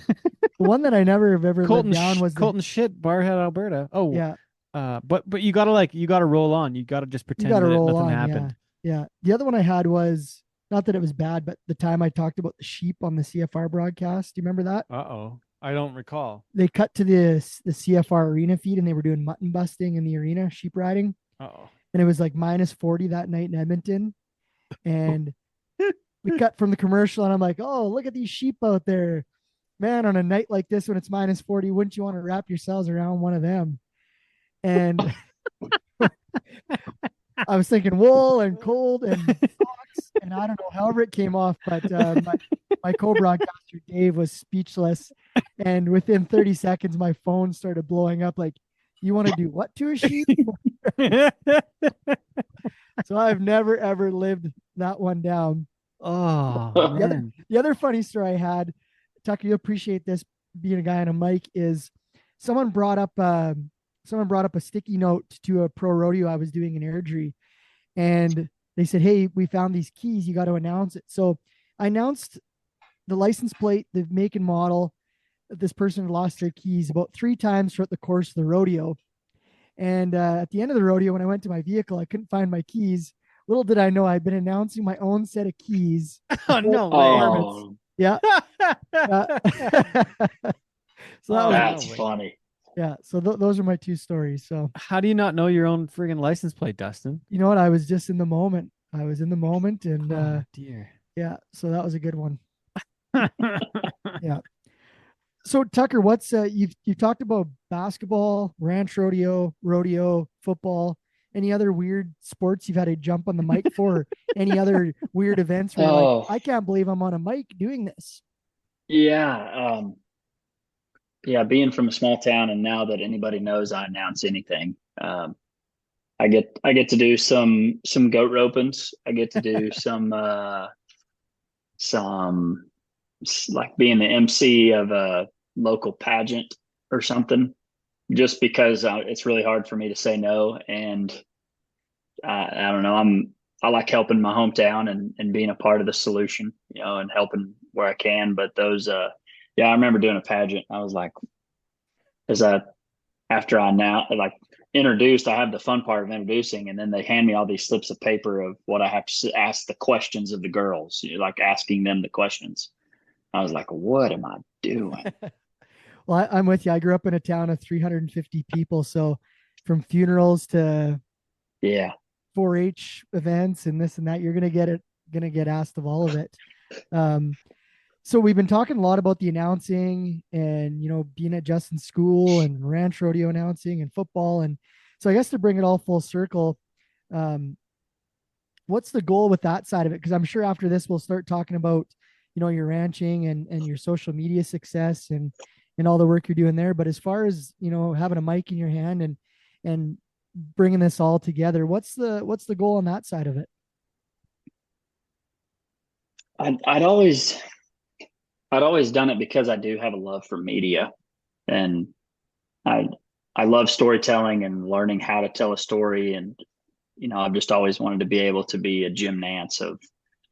The one that I never have ever lived down was Colton Shit, Barhead, Alberta. Oh yeah. But you gotta roll on. You gotta just pretend that nothing happened. Yeah. The other one I had was, not that it was bad, but the time I talked about the sheep on the CFR broadcast. Do you remember that? Uh-oh. I don't recall. They cut to the CFR arena feed, and they were doing mutton busting in the arena, sheep riding. Uh-oh. and it was like -40 that night in Edmonton. And we cut from the commercial, and I'm like, oh, look at these sheep out there. Man, on a night like this when it's -40, wouldn't you want to wrap yourselves around one of them? And I was thinking wool and cold and socks, and I don't know, however it came off, but my co-broadcaster Dave was speechless, and within 30 seconds, my phone started blowing up. Like, you want to do what to a sheep? So I've never ever lived that one down. Oh man. The other funny story I had, Tucker, you appreciate this being a guy on a mic, is someone brought up a sticky note to a pro rodeo I was doing in Airdrie, and they said, hey, we found these keys, you got to announce it. So I announced the license plate, the make and model. This person had lost their keys about 3 times throughout the course of the rodeo. And at the end of the rodeo, when I went to my vehicle, I couldn't find my keys. Little did I know I'd been announcing my own set of keys. Oh no way. Oh, Yeah. So that was, that's no way. funny. yeah. So those are my 2 stories. So How do you not know your own friggin' license plate, Dustin? you know what? I was just in the moment. I was in the moment, and Oh dear. yeah. So that was a good one. Yeah. So Tucker, what's you've talked about basketball, ranch rodeo, football. Any other weird sports you've had to jump on the mic for? Any other weird events where you're Oh. like, I can't believe I'm on a mic doing this? Yeah. Yeah, being from a small town, and now that anybody knows I announce anything, I get to do some goat ropings. I get to do some like being the MC of a local pageant or something, just because it's really hard for me to say no. And I don't know, I like helping my hometown and being a part of the solution, and helping where I can. But those, yeah, I remember doing a pageant. I was like, after I now like introduced, I have the fun part of introducing, and then they hand me all these slips of paper of what I have to ask the questions of the girls, like asking them the questions. I was like, what am I doing? Well, I'm with you. I grew up in a town of 350 people. So from funerals to Yeah. 4-H events and this and that, you're going to get asked of all of it. So we've been talking a lot about the announcing and, being at Justin's school and ranch rodeo announcing and football. And so I guess to bring it all full circle, what's the goal with that side of it? Because I'm sure after this, we'll start talking about, your ranching and your social media success and all the work you're doing there. But as far as, having a mic in your hand and bringing this all together, what's the goal on that side of it? I'd always done it because I do have a love for media, and I love storytelling and learning how to tell a story. And, I've just always wanted to be able to be a Jim Nance of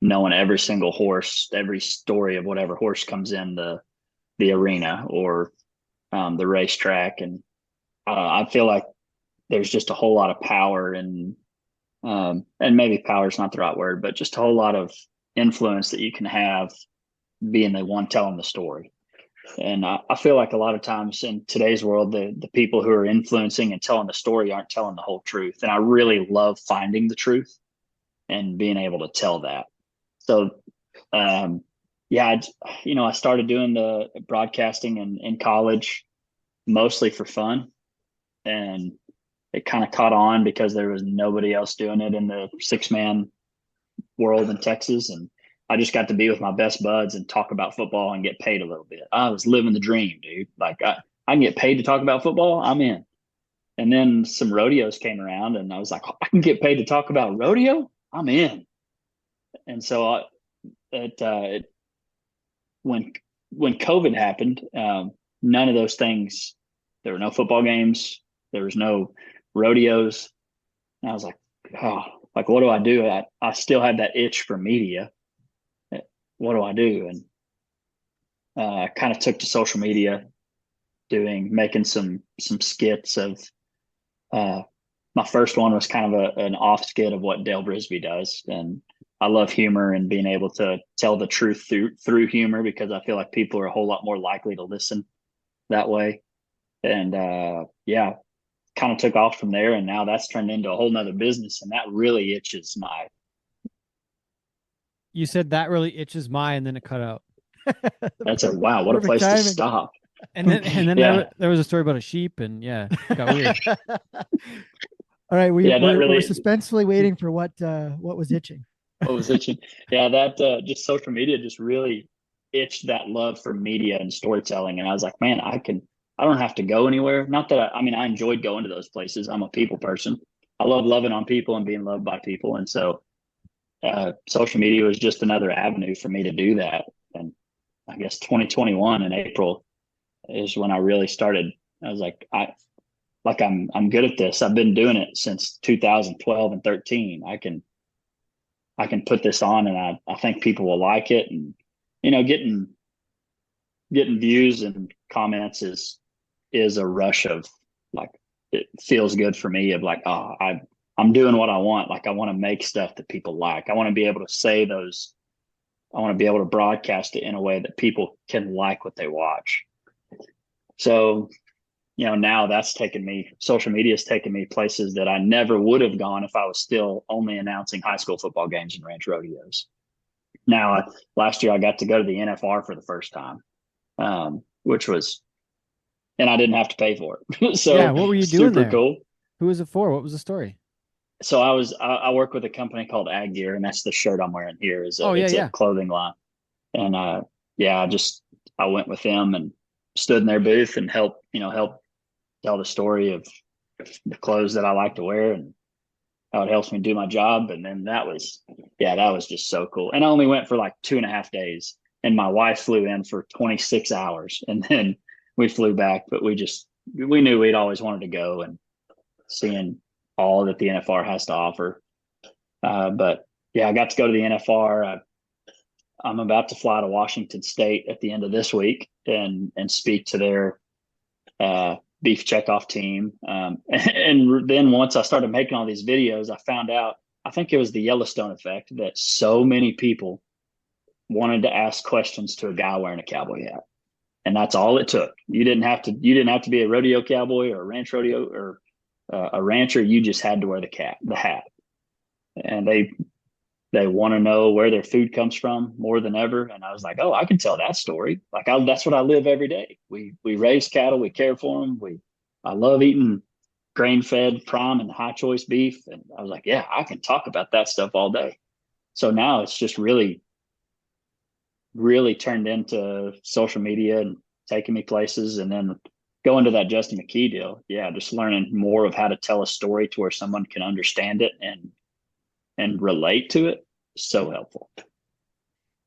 knowing every single horse, every story of whatever horse comes in the arena or the racetrack. And I feel like there's just a whole lot of power and maybe power is not the right word, but just a whole lot of influence that you can have being the one telling the story. And I feel like a lot of times in today's world, the people who are influencing and telling the story aren't telling the whole truth. And I really love finding the truth and being able to tell that. So, yeah, I started doing the broadcasting in college, mostly for fun. And it kind of caught on because there was nobody else doing it in the 6-man world in Texas. And I just got to be with my best buds and talk about football and get paid a little bit. I was living the dream, dude. Like I can get paid to talk about football, I'm in. And then some rodeos came around, and I was like, I can get paid to talk about rodeo, I'm in. And so when COVID happened, none of those things. There were no football games. There was no rodeos. And I was like, oh, like what do I do? I still had that itch for media. What do I do? And I kind of took to social media, making some skits of. My first one was kind of an off skit of what Dale Brisby does, and I love humor and being able to tell the truth through humor, because I feel like people are a whole lot more likely to listen that way. And yeah, kind of took off from there, and now that's turned into a whole nother business, and that really itches my. You said that really itches my, and then it cut out. That's a wow, what a Perfect place to timing. stop. And then Yeah. there was a story about a sheep, and yeah, it got weird. All right, Yeah, that we're really- suspensefully waiting for what was itching. What was itching? Yeah, that just social media just really itched that love for media and storytelling, and I was like, man, I don't have to go anywhere. Not that I mean, I enjoyed going to those places. I'm a people person. I love loving on people and being loved by people, and so social media was just another avenue for me to do that. And I guess 2021 in April is when I really started. I was like, I'm good at this. I've been doing it since 2012 and 13. I can put this on, and I think people will like it. And getting views and comments is a rush of, like, it feels good for me of like, oh, I'm doing what I want. Like, I want to make stuff that people like. I want to be able to say those. I want to be able to broadcast it in a way that people can like what they watch. So, now social media has taken me places that I never would have gone if I was still only announcing high school football games and ranch rodeos. Now, last year I got to go to the NFR for the first time, which was, and I didn't have to pay for it. So Yeah, what were you doing super there? cool. Who was it for? What was the story? So I work with a company called Ag Gear, and that's the shirt I'm wearing here. It's yeah. a clothing line. And I went with them and stood in their booth and helped tell the story of the clothes that I like to wear and how it helps me do my job. And then that was just so cool. And I only went for like 2.5 days, and my wife flew in for 26 hours, and then we flew back. But we knew we'd always wanted to go, and seeing all that the NFR has to offer. But yeah, I got to go to the NFR. I'm about to fly to Washington State at the end of this week and speak to their beef checkoff team. And then once I started making all these videos, I found out, I think it was the Yellowstone effect, that so many people wanted to ask questions to a guy wearing a cowboy hat. And that's all it took. You didn't have to be a rodeo cowboy or a ranch rodeo or a rancher. You just had to wear the hat. And they want to know where their food comes from more than ever. And I was like, oh, I can tell that story. Like, that's what I live every day. We raise cattle, we care for them. I love eating grain-fed, prime and high choice beef. And I was like, yeah, I can talk about that stuff all day. So now it's just really, really turned into social media and taking me places. And then going to that Justin McKee deal. Yeah, just learning more of how to tell a story to where someone can understand it and relate to it. So helpful.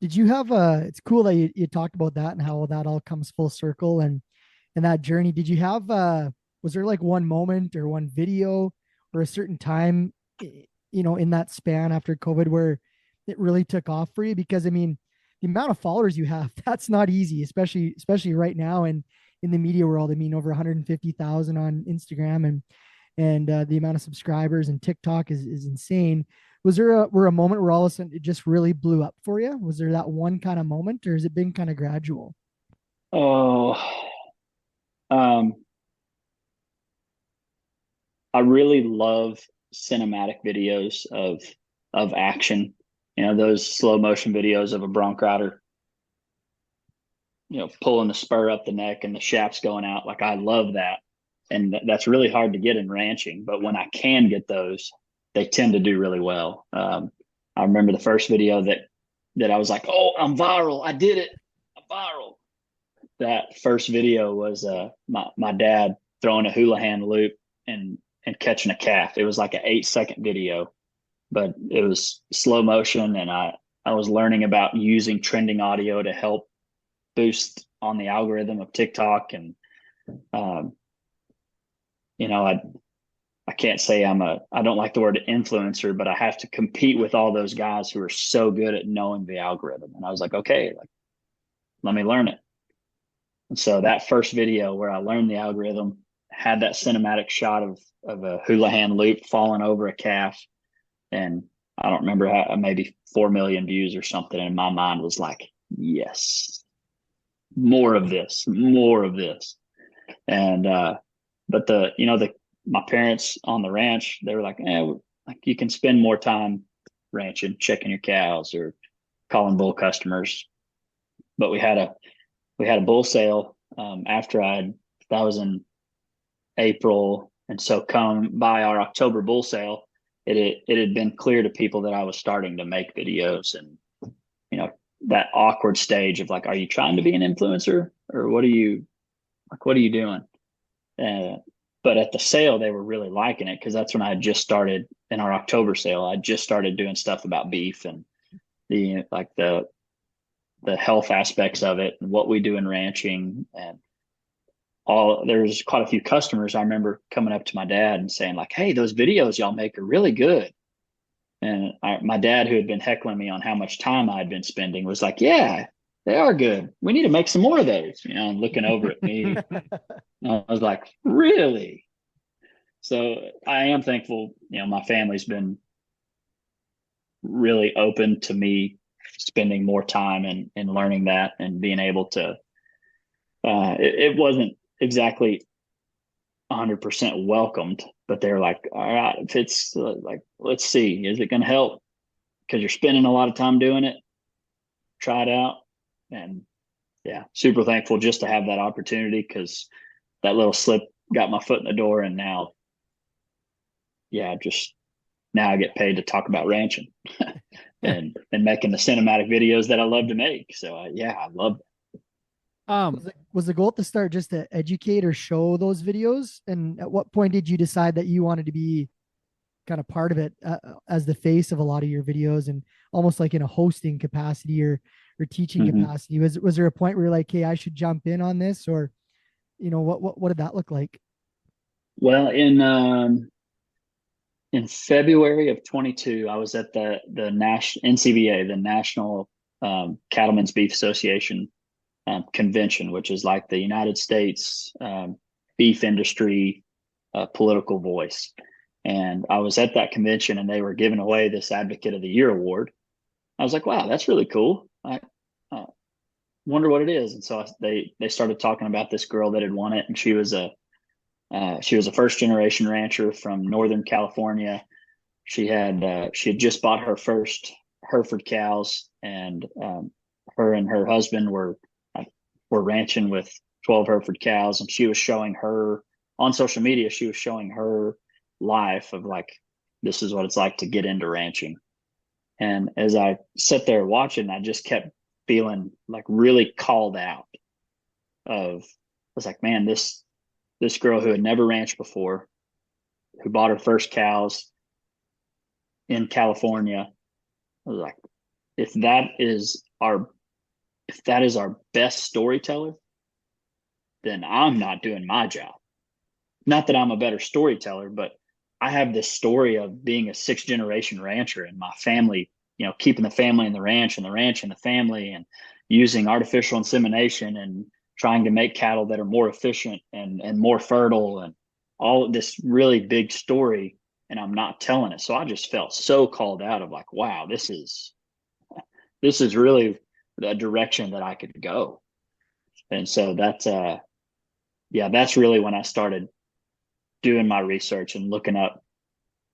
Did you have it's cool that you talked about that and how that all comes full circle and that journey. Did you have was there like one moment or one video or a certain time in that span after COVID where it really took off for you? Because I mean, the amount of followers you have, that's not easy, especially right now and in the media world. I mean, over 150,000 on Instagram and the amount of subscribers and TikTok is insane. Was there a moment where all of a sudden it just really blew up for you? Was there that one kind of moment, or has it been kind of gradual? Oh, I really love cinematic videos of action. Those slow motion videos of a bronc rider, pulling the spur up the neck and the shafts going out. Like, I love that. And that's really hard to get in ranching. But when I can get those, they tend to do really well. I remember the first video that I was like, oh, I'm viral. I did it. I'm viral. That first video was my dad throwing a hula hand loop and catching a calf. It was like an 8-second video, but it was slow motion. And I was learning about using trending audio to help boost on the algorithm of TikTok. And, I can't say I don't like the word influencer, but I have to compete with all those guys who are so good at knowing the algorithm. And I was like, okay, let me learn it. And so that first video where I learned the algorithm had that cinematic shot of a hula hand loop falling over a calf. And I don't remember how, maybe 4 million views or something. And my mind was like, yes, more of this. And, but the my parents on the ranch, they were like, like you can spend more time ranching, checking your cows or calling bull customers. But we had a bull sale after that was in April. And so come by our October bull sale, it had been clear to people that I was starting to make videos, and that awkward stage of like, are you trying to be an influencer, or what are you doing? But at the sale, they were really liking it, because that's when I had just started in our October sale. I just started doing stuff about beef and the health aspects of it and what we do in ranching, and there's quite a few customers I remember coming up to my dad and saying like, hey, those videos y'all make are really good. And my dad, who had been heckling me on how much time I'd been spending, was like, yeah, they are good. We need to make some more of those, and looking over at me. I was like, really? So I am thankful, my family's been really open to me spending more time and learning that and being able to, it wasn't exactly 100% welcomed, but they're like, all right, if it's like, let's see, is it going to help? Because you're spending a lot of time doing it. Try it out. And yeah, super thankful just to have that opportunity, because that little slip got my foot in the door, and now, now I get paid to talk about ranching and making the cinematic videos that I love to make. So I love it. Was the goal to start just to educate or show those videos? And at what point did you decide that you wanted to be kind of part of it as the face of a lot of your videos, and almost like in a hosting capacity or teaching capacity? Was there a point where you're like, hey, I should jump in on this, or what did that look like? Well, in February of 22, I was at the national NCBA, the National Cattlemen's Beef Association convention, which is like the United States beef industry political voice. And I was at that convention, and they were giving away this Advocate of the Year award. I was like, wow, that's really cool. I wonder what it is. And so they started talking about this girl that had won it, and she was a first generation rancher from Northern California. She had just bought her first Hereford cows, and her and her husband were ranching with 12 Hereford cows, and she was showing her on social media. She was showing her life of like, this is what it's like to get into ranching. And as I sat there watching, I just kept feeling like really called out. I was like, man, this girl who had never ranched before, who bought her first cows in California, I was like, if that is our best storyteller, then I'm not doing my job. Not that I'm a better storyteller, but I have this story of being a 6th generation rancher, and my family, keeping the family in the ranch, and the ranch in the family, and using artificial insemination and trying to make cattle that are more efficient and more fertile, and all of this really big story, and I'm not telling it. So I just felt so called out of like, wow, this is really the direction that I could go. And so that's really when I started doing my research and looking up,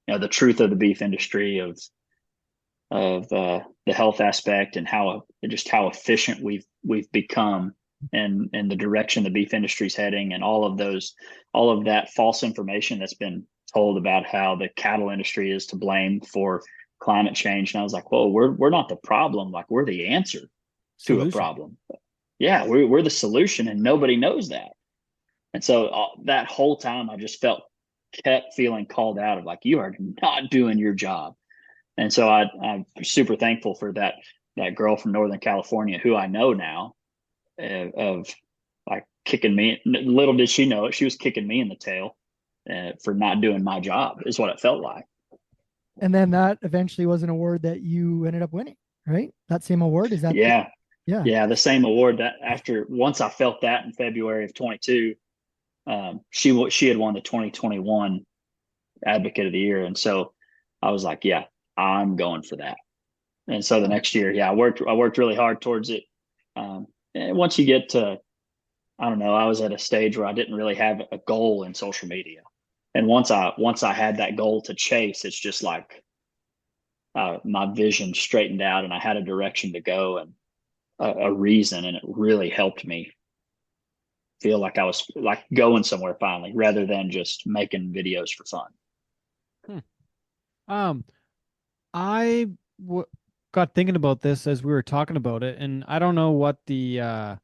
the truth of the beef industry, of the health aspect, and how efficient we've become, and the direction the beef industry is heading, and all of that false information that's been told about how the cattle industry is to blame for climate change. And I was like, whoa, we're not the problem. Like, we're the answer to a problem. Yeah, we're the solution, and nobody knows that. And so that whole time, I just kept feeling called out of like, you are not doing your job. And so I'm super thankful for that girl from Northern California, who I know now, of like kicking me. Little did she know it, she was kicking me in the tail for not doing my job, is what it felt like. And then that eventually was an award that you ended up winning, right? That same award, is that? Yeah, the same award. That once I felt that in February of 22, she had won the 2021 Advocate of the Year, and so I was like, yeah, I'm going for that. And so the next year, I worked really hard towards it. And once you get to, I don't know, I was at a stage where I didn't really have a goal in social media. And once I had that goal to chase, it's just like my vision straightened out, and I had a direction to go and a reason, and it really helped me feel like I was like going somewhere finally, rather than just making videos for fun. Hmm. Um, I got thinking about this as we were talking about it, and I don't know what the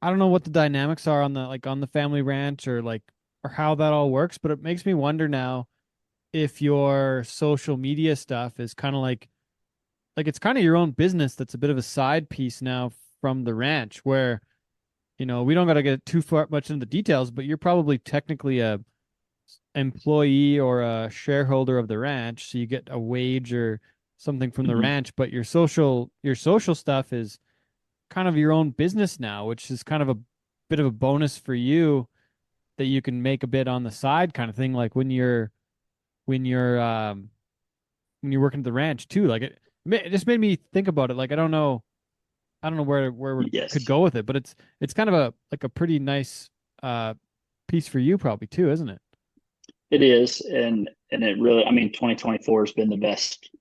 dynamics are on the on the family ranch or how that all works, but it makes me wonder now if your social media stuff is kind of like it's kind of your own business that's a bit of a side piece now from the ranch where, we don't got to get too far much into the details, but you're probably technically a employee or a shareholder of the ranch, so you get a wage or something from the Mhm. ranch, but your social stuff is kind of your own business now, which is kind of a bit of a bonus for you that you can make a bit on the side kind of thing, like when you're when you're working at the ranch too. Like it just made me think about it. Like I don't know where we could Yes, go with it, but it's kind of a pretty nice uh piece for you probably too, isn't it? it is, and it really. I mean, 2024 has been the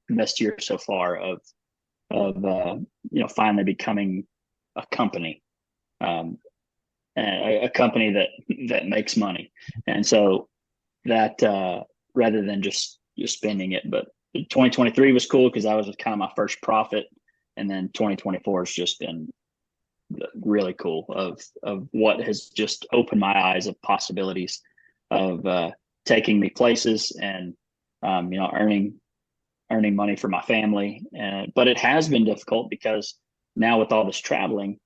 best year so far of finally becoming a company, um, a company that makes money, and so that rather than just spending it. But 2023 was cool because that was kind of my first profit, and then 2024 has just been really cool of what has just opened my eyes of possibilities of taking me places and earning money for my family. But it has been difficult because now with all this traveling,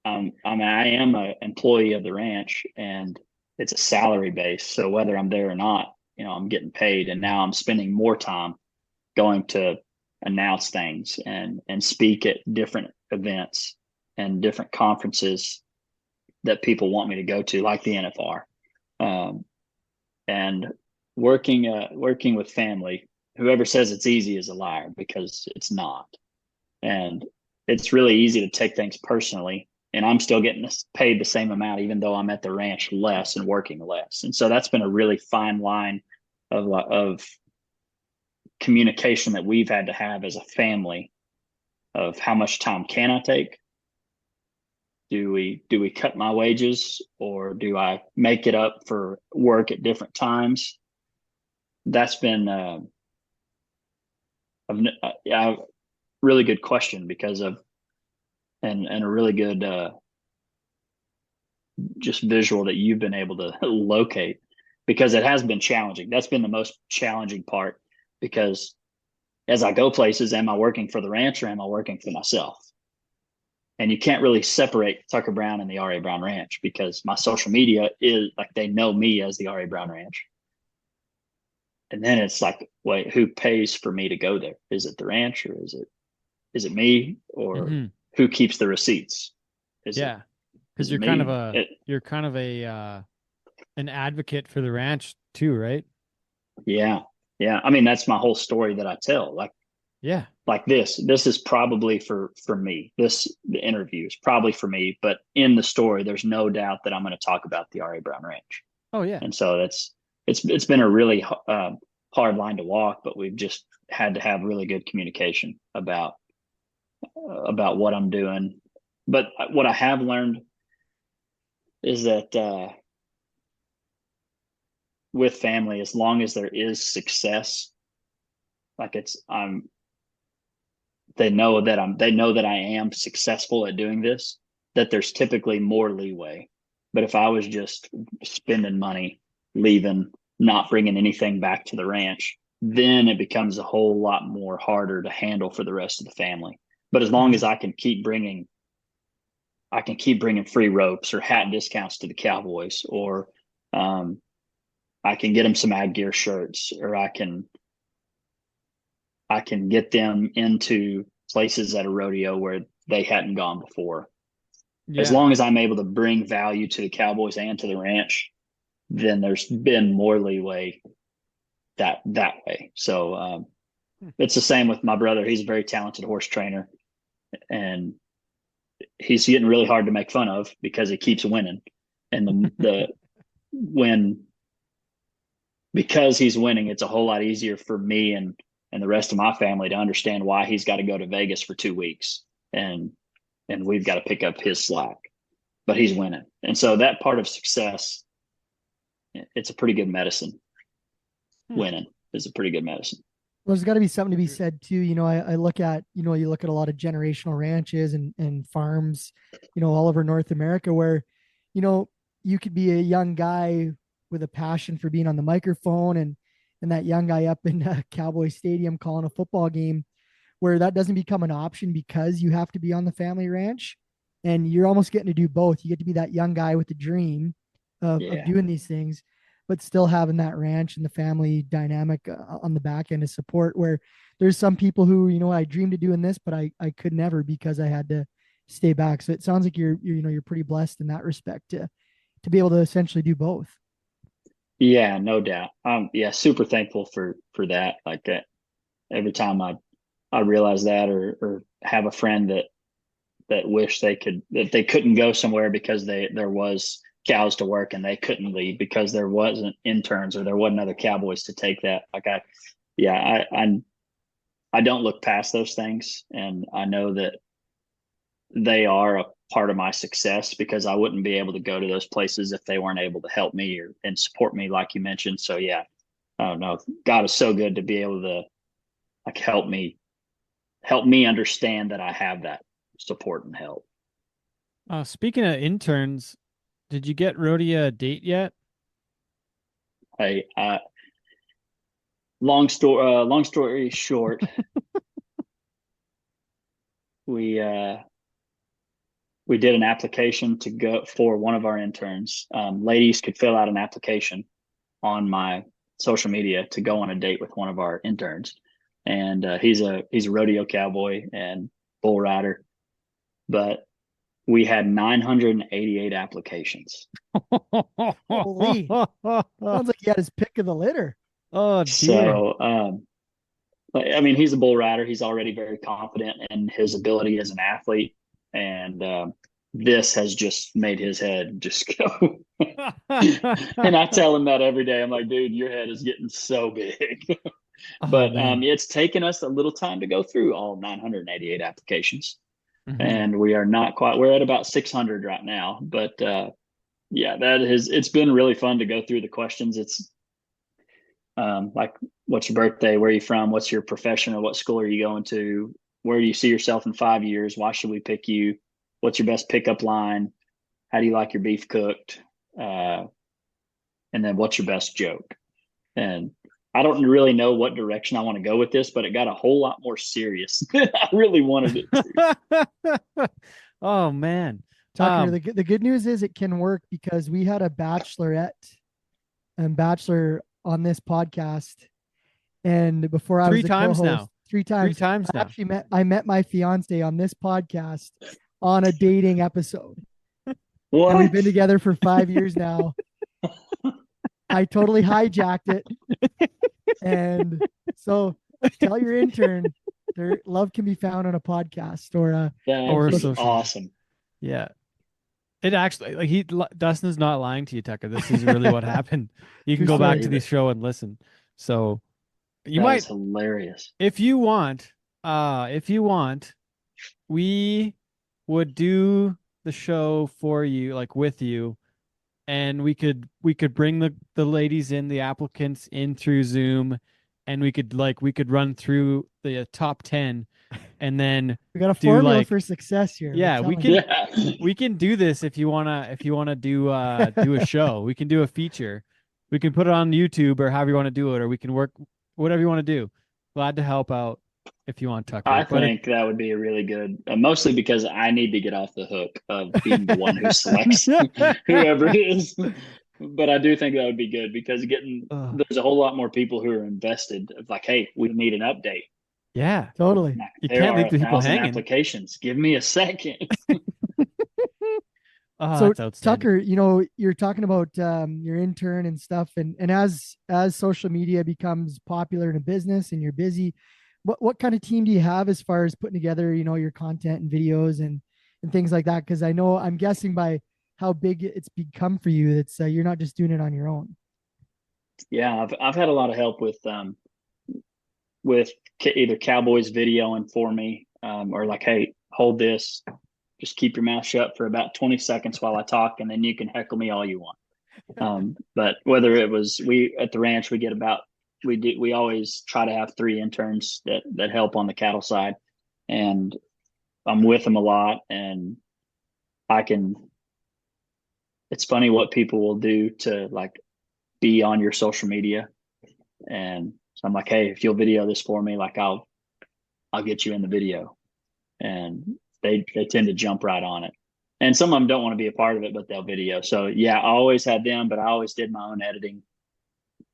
I am an employee of the ranch, and it's a salary base. So whether I'm there or not, I'm getting paid, and now I'm spending more time going to announce things and speak at different events and different conferences that people want me to go to, like the NFR, and working with family. Whoever says it's easy is a liar, because it's not. And it's really easy to take things personally. And I'm still getting paid the same amount, even though I'm at the ranch less and working less. And so that's been a really fine line of communication that we've had to have as a family, of how much time can I take? Do we cut my wages, or do I make it up for work at different times? That's been a really good question, because of and a really good just visual that you've been able to locate, because it has been challenging. That's been the most challenging part, because as I go places, am I working for the ranch or am I working for myself? And you can't really separate Tucker Brown and the R.A. Brown Ranch, because my social media is like, they know me as the R.A. Brown Ranch. And then it's like, wait, who pays for me to go there? Is it the ranch, or is it me, or Mm-hmm. who keeps the receipts? Is it Yeah, because is it me? you're kind of a an advocate for the ranch too, right? Yeah, yeah. I mean, that's my whole story that I tell. Yeah. Like this is probably for me. The interview is probably for me, but in the story, there's no doubt that I'm going to talk about the R.A. Brown Ranch. Oh yeah. And so it's been a really hard line to walk, but we've just had to have really good communication about what I'm doing. But what I have learned is that with family, as long as there is success, like it's they know that I am successful at doing this, that there's typically more leeway. But if I was just spending money, leaving, not bringing anything back to the ranch, then it becomes a whole lot more harder to handle for the rest of the family. But as long Mm-hmm. as I can keep bringing free ropes or hat discounts to the Cowboys, or um, I can get them some Ag Gear shirts, or I can get them into places at a rodeo where they hadn't gone before. As Yeah. long as I'm able to bring value to the Cowboys and to the ranch, then there's been more leeway that way. So Hmm. it's the same with my brother. He's a very talented horse trainer, and he's getting really hard to make fun of because he keeps winning. And the when because he's winning, it's a whole lot easier for me and the rest of my family to understand why he's got to go to Vegas for 2 weeks and we've got to pick up his slack. But he's winning. And so that part of success, it's a pretty good medicine. Winning is a pretty good medicine. Well, there's got to be something to be said too. I look at, you look at a lot of generational ranches and farms, all over North America where, you could be a young guy with a passion for being on the microphone and that young guy up in Cowboy Stadium calling a football game where that doesn't become an option because you have to be on the family ranch and you're almost getting to do both. You get to be that young guy with the dream of doing these things, but still having that ranch and the family dynamic on the back end of support where there's some people who, I dreamed of doing this, but I could never because I had to stay back. So it sounds like you're pretty blessed in that respect to be able to essentially do both. Yeah, no doubt. Super thankful for that. Like that, every time I realize that or have a friend that wish that they couldn't go somewhere because there was cows to work and they couldn't leave because there wasn't interns or there wasn't other cowboys to take that. Like I don't look past those things, and I know that they are a part of my success because I wouldn't be able to go to those places if they weren't able to help me and support me, like you mentioned. So yeah, I don't know. God is so good to be able to like help me understand that I have that support and help. Speaking of interns, did you get Rhodia a date yet? Hey, long story short, we did an application to go for one of our interns. Ladies could fill out an application on my social media to go on a date with one of our interns. And he's a rodeo cowboy and bull rider, but we had 988 applications. Holy. Sounds like he had his pick of the litter. Oh, dear. So, I mean, he's a bull rider. He's already very confident in his ability as an athlete. And this has just made his head just go. And I tell him that every day. I'm like, dude, your head is getting so big. But it's taken us a little time to go through all 988 applications. Mm-hmm. And we are not quite, we're at about 600 right now. But it's been really fun to go through the questions. It's like, what's your birthday? Where are you from? What's your profession or what school are you going to? Where do you see yourself in 5 years? Why should we pick you? What's your best pickup line? How do you like your beef cooked? And then what's your best joke? And I don't really know what direction I want to go with this, but it got a whole lot more serious than I really wanted it to. Oh, man. Tucker, the good news is it can work because we had a bachelorette and bachelor on this podcast. And before I was the co-host, three times now. Actually I met my fiance on this podcast on a dating episode. What? And we've been together for 5 years now. I totally hijacked it. And so tell your intern their love can be found on a podcast or awesome. Yeah. It actually Dustin's not lying to you, Tucker. This is really what happened. You can go back to the show and listen. So That's hilarious. If you want, we would do the show for you, like with you, and we could bring the ladies in, the applicants in through Zoom, and we could run through the top 10, and then we got a formula for success here. Yeah, we can do this if you wanna do a show. We can do a feature. We can put it on YouTube or however you want to do it, or we can work whatever you want to do. Glad to help out if you want, Tucker. I think that would be a really good, mostly because I need to get off the hook of being the one who selects whoever it is. But I do think that would be good because there's a whole lot more people who are invested. Of like, hey, we need an update. Yeah, totally. You can't leave the people hanging. Applications. Give me a second. So Tucker, you're talking about your intern and stuff, and as social media becomes popular in a business and you're busy, what kind of team do you have as far as putting together, your content and videos and things like that? Because I'm guessing by how big it's become for you, it's you're not just doing it on your own. Yeah, I've had a lot of help with either Cowboys videoing for me, or like, hey, hold this, just keep your mouth shut for about 20 seconds while I talk, and then you can heckle me all you want. But whether it was, we at the ranch, we always try to have 3 interns that help on the cattle side, and I'm with them a lot, and I can. It's funny what people will do to like be on your social media, and so I'm like, hey, if you'll video this for me, like I'll get you in the video, and they tend to jump right on it. And some of them don't want to be a part of it, but they'll video. So yeah, I always had them, but I always did my own editing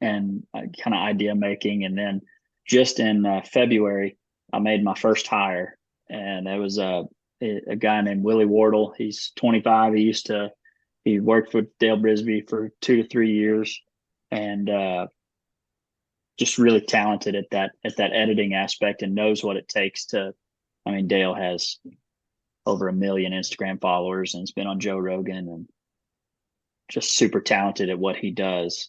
and kind of idea making. And then just in February, I made my first hire, and it was a guy named Willie Wardle. He's 25. He worked with Dale Brisby for 2 to 3 years, and just really talented at that editing aspect, and knows what it takes to. I mean, Dale has over 1 million Instagram followers and has been on Joe Rogan, and just super talented at what he does.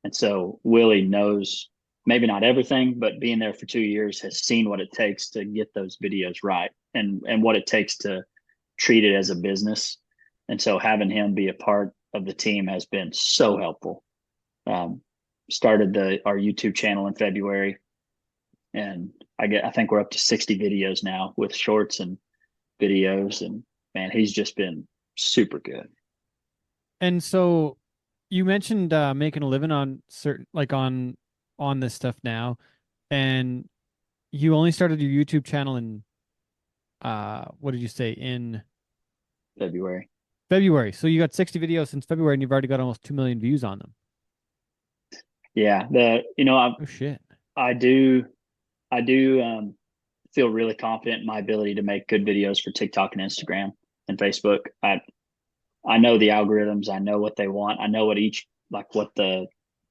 And so Willie knows maybe not everything, but being there for 2 years has seen what it takes to get those videos right, and what it takes to treat it as a business. And so having him be a part of the team has been so helpful. Started our YouTube channel in February, and I think we're up to 60 videos now with shorts and videos, and man, he's just been super good. And so you mentioned making a living on certain like on this stuff now, and you only started your YouTube channel in what did you say, in February. February. So you got 60 videos since February, and you've already got almost 2 million views on them. Yeah, Oh shit. I do feel really confident in my ability to make good videos for TikTok and Instagram and Facebook. I know the algorithms. I know what they want. I know what the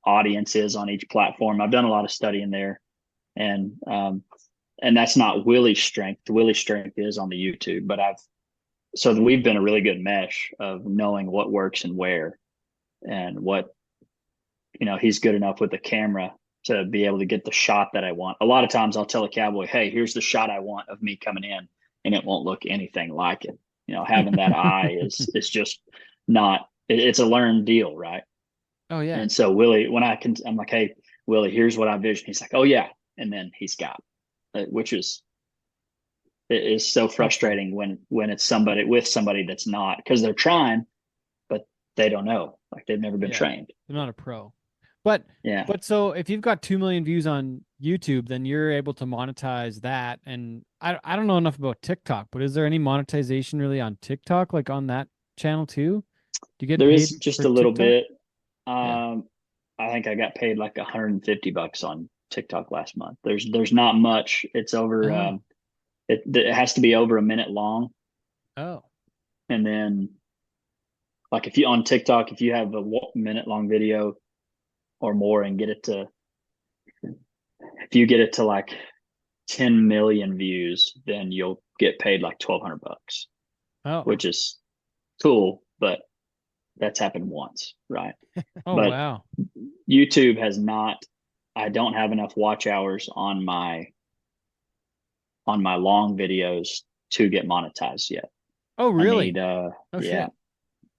audience is on each platform. I've done a lot of studying there, and that's not Willie's strength. Willie's strength is on the YouTube, but so we've been a really good mesh of knowing what works and where, and what, he's good enough with the camera to be able to get the shot that I want. A lot of times I'll tell a cowboy, hey, here's the shot I want of me coming in, and it won't look anything like it. Having that eye is just not, it's a learned deal, right? Oh yeah. And so Willie, I'm like, hey, Willie, here's what I vision. He's like, oh yeah. And then he's got, which is so frustrating when it's somebody that's not, because they're trying, but they don't know, like they've never been trained. They're not a pro. But yeah. But so if you've got 2 million views on YouTube, then you're able to monetize that. And I don't know enough about TikTok, but is there any monetization really on TikTok, like on that channel too? Do you get There paid is just for a little TikTok? bit. I think I got paid like $150 on TikTok last month. There's not much. It's over. Oh. It has to be over a minute long. Oh. And then, like on TikTok, if you have a minute long video or more and if you get it to like 10 million views, then you'll get paid like $1,200. Oh. Which is cool, but that's happened once, right? Oh, but wow. YouTube has not. I don't have enough watch hours on my long videos to get monetized yet. Oh, really? I need, shit.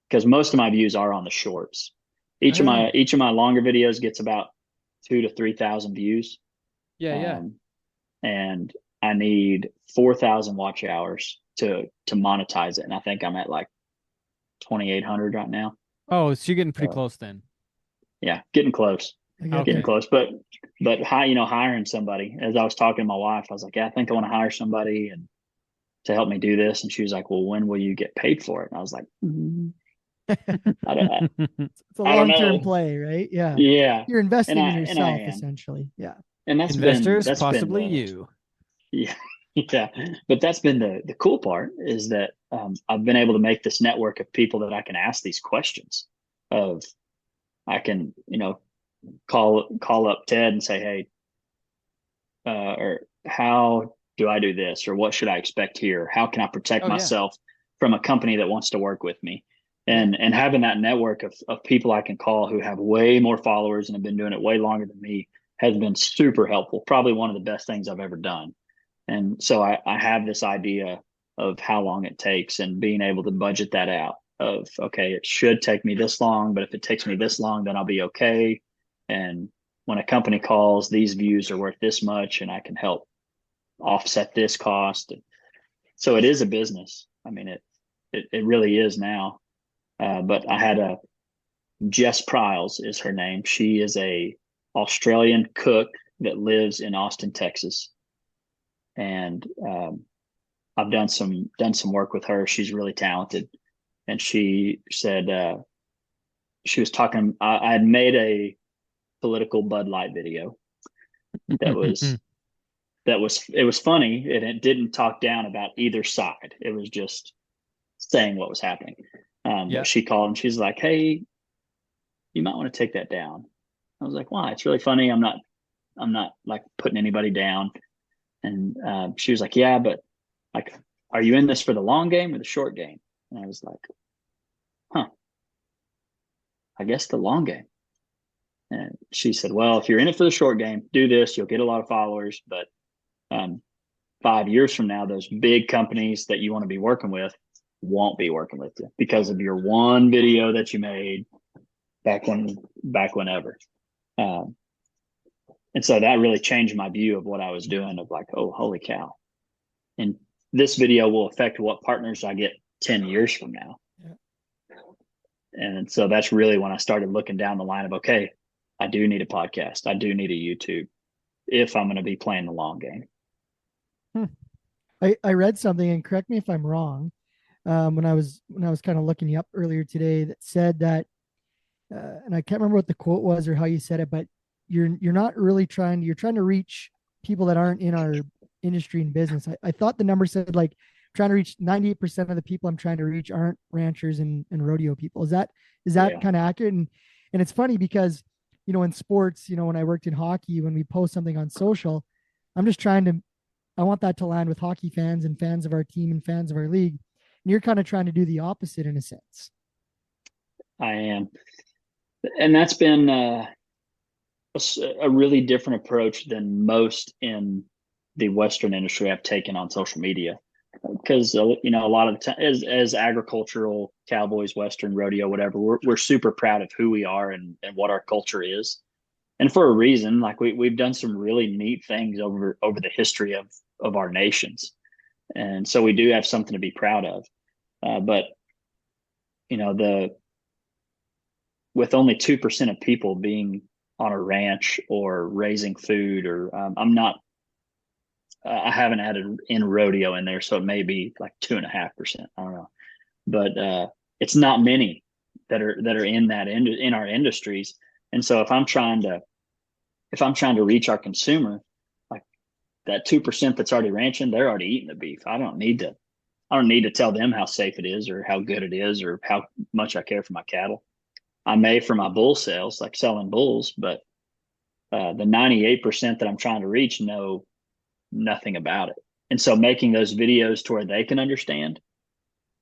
because most of my views are on the shorts. Each of my longer videos gets about 2,000 to 3,000 views. Yeah. And I need 4,000 watch hours to monetize it, and I think I'm at like 2,800 right now. Oh, so you're getting pretty close then. Yeah, getting close. Getting close. But hiring somebody, as I was talking to my wife, I was like, yeah, I think I want to hire somebody and to help me do this. And she was like, well, when will you get paid for it? And I was like, I don't it's a long-term play, right? Yeah. Yeah. You're investing in yourself, essentially. Yeah. And that's investors, that's possibly been you. Yeah. Yeah. But that's been the cool part, is that I've been able to make this network of people that I can ask these questions of. I can, call up Ted and say, hey, or how do I do this? Or what should I expect here? How can I protect myself from a company that wants to work with me? and having that network of people I can call who have way more followers and have been doing it way longer than me has been super helpful. Probably one of the best things I've ever done. And so I have this idea of how long it takes and being able to budget that out of, okay, it should take me this long, but if it takes me this long, then I'll be okay. And when a company calls, these views are worth this much and I can help offset this cost. So it is a business. I mean, it really is now. But I had Jess Pryles is her name. She is a Australian cook that lives in Austin, Texas. And I've done some work with her. She's really talented. And she said she was talking. I had made a political Bud Light video that was it was funny and it didn't talk down about either side. It was just saying what was happening. Yeah. She called and she's like, "Hey, you might want to take that down." I was like, "Why? It's really funny. I'm not like putting anybody down." And she was like, "Yeah, but like, are you in this for the long game or the short game?" And I was like, "Huh, I guess the long game." And she said, "Well, if you're in it for the short game, do this. You'll get a lot of followers, but 5 years from now, those big companies that you want to be working with won't be working with you because of your one video that you made back whenever." And so that really changed my view of what I was doing of like, oh, holy cow. And this video will affect what partners I get 10 years from now. Yeah. And so that's really when I started looking down the line of, okay, I do need a podcast. I do need a YouTube if I'm going to be playing the long game. I read something, and correct me if I'm wrong, when I was kind of looking you up earlier today, that said that, and I can't remember what the quote was or how you said it, but you're not really you're trying to reach people that aren't in our industry and business. I thought the number said like trying to reach 98% of the people I'm trying to reach aren't ranchers and rodeo people. Is that Yeah. kind of accurate? And it's funny because, in sports, when I worked in hockey, when we post something on social, I want that to land with hockey fans and fans of our team and fans of our league. And you're kind of trying to do the opposite in a sense. I am. And that's been a really different approach than most in the Western industry I've taken on social media. Because, a lot of the time as agricultural cowboys, Western rodeo, whatever, we're super proud of who we are and what our culture is. And for a reason, like we've done some really neat things over the history of our nations. And so we do have something to be proud of. But, with only 2% of people being on a ranch or raising food, or I haven't added in rodeo in there, so it may be like 2.5%. I don't know, but it's not many that are in in our industries. And so if I'm trying to reach our consumer, like that 2% that's already ranching, they're already eating the beef. I don't need to tell them how safe it is or how good it is or how much I care for my cattle. I may for my bull sales, like selling bulls, but the 98% that I'm trying to reach know nothing about it. And so making those videos to where they can understand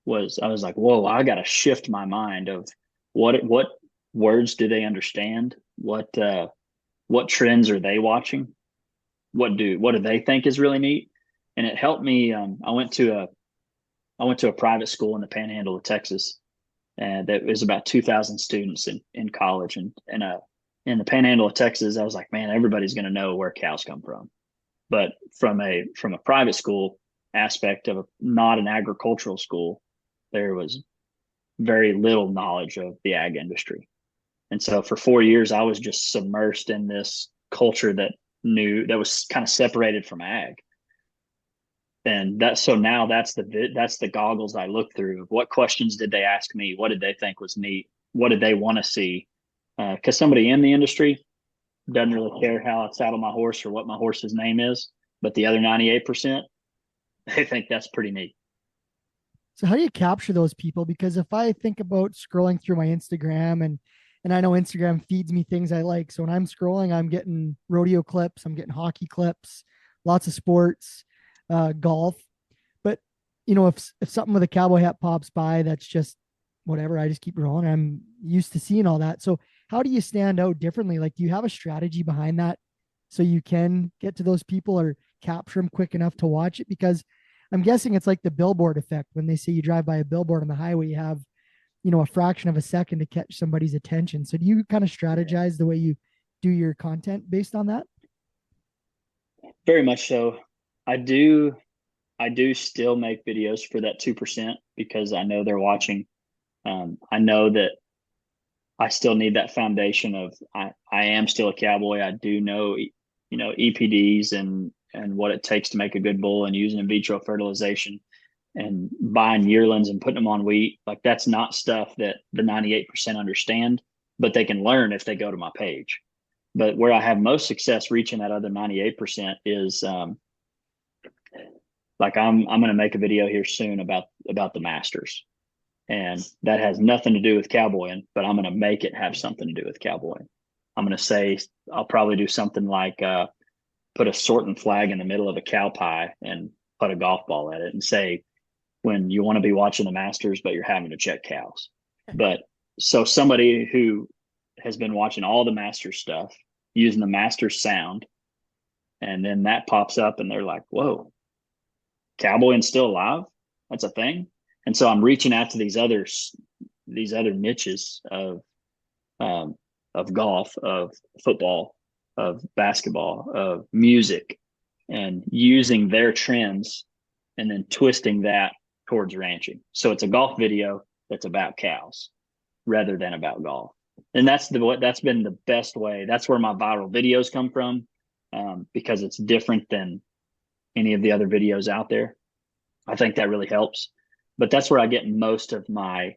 I was like, whoa, I got to shift my mind of what words do they understand? What trends are they watching? What do they think is really neat? And it helped me. I went to a private school in the Panhandle of Texas, and that was about 2,000 students in college. And in the Panhandle of Texas, I was like, man, everybody's going to know where cows come from. But from a private school aspect of not an agricultural school, there was very little knowledge of the ag industry. And so for 4 years, I was just submersed in this culture that was kind of separated from ag. And now that's the goggles I look through. What questions did they ask me? What did they think was neat? What did they want to see? Because somebody in the industry doesn't really care how I saddle my horse or what my horse's name is, but the other 98%, they think that's pretty neat. So how do you capture those people? Because if I think about scrolling through my Instagram and I know Instagram feeds me things I like. So when I'm scrolling, I'm getting rodeo clips, I'm getting hockey clips, lots of sports, golf. But if something with a cowboy hat pops by, that's just whatever, I just keep rolling. I'm used to seeing all that. So how do you stand out differently? Like, do you have a strategy behind that so you can get to those people or capture them quick enough to watch it? Because I'm guessing it's like the billboard effect. When they say you drive by a billboard on the highway, you have, a fraction of a second to catch somebody's attention. So do you kind of strategize the way you do your content based on that? Very much so. I do. I do still make videos for that 2% because I know they're watching. I know that I still need that foundation of I am still a cowboy. I do know, EPDs and what it takes to make a good bull and using in vitro fertilization and buying yearlings and putting them on wheat. Like that's not stuff that the 98% understand, but they can learn if they go to my page. But where I have most success reaching that other 98% is like I'm going to make a video here soon about the Masters, and that has nothing to do with cowboying, but I'm going to make it have something to do with cowboying. I'm going to say I'll probably do something like put a sorting flag in the middle of a cow pie and put a golf ball at it and say, when you want to be watching the Masters, but you're having to check cows. But so somebody who has been watching all the Masters stuff using the Masters sound, and then that pops up and they're like, whoa, cowboying's still alive? That's a thing. And so I'm reaching out to these other niches of golf, of football, of basketball, of music, and using their trends and then twisting that towards ranching. So it's a golf video that's about cows rather than about golf. And that's been the best way. That's where my viral videos come from, because it's different than any of the other videos out there. I think that really helps. But that's where I get most of my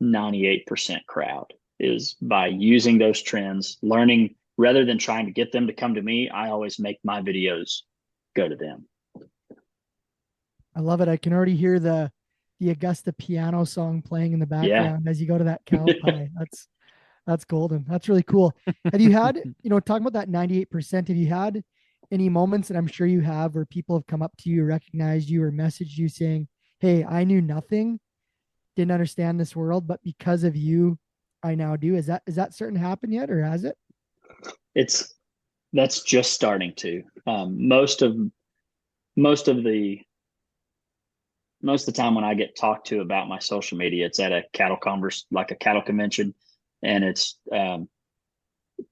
98% crowd, is by using those trends, learning rather than trying to get them to come to me. I always make my videos go to them. I love it. I can already hear the Augusta piano song playing in the background as you go to that cow pie. That's golden. That's really cool. Have you had, talking about that 98%, have you had any moments, and I'm sure you have, where people have come up to you, recognized you, or messaged you saying, hey, I knew nothing, didn't understand this world, but because of you, I now do? Is that starting to happen yet, or has it? That's just starting to. Most of the time when I get talked to about my social media, it's at a cattle convention, and it's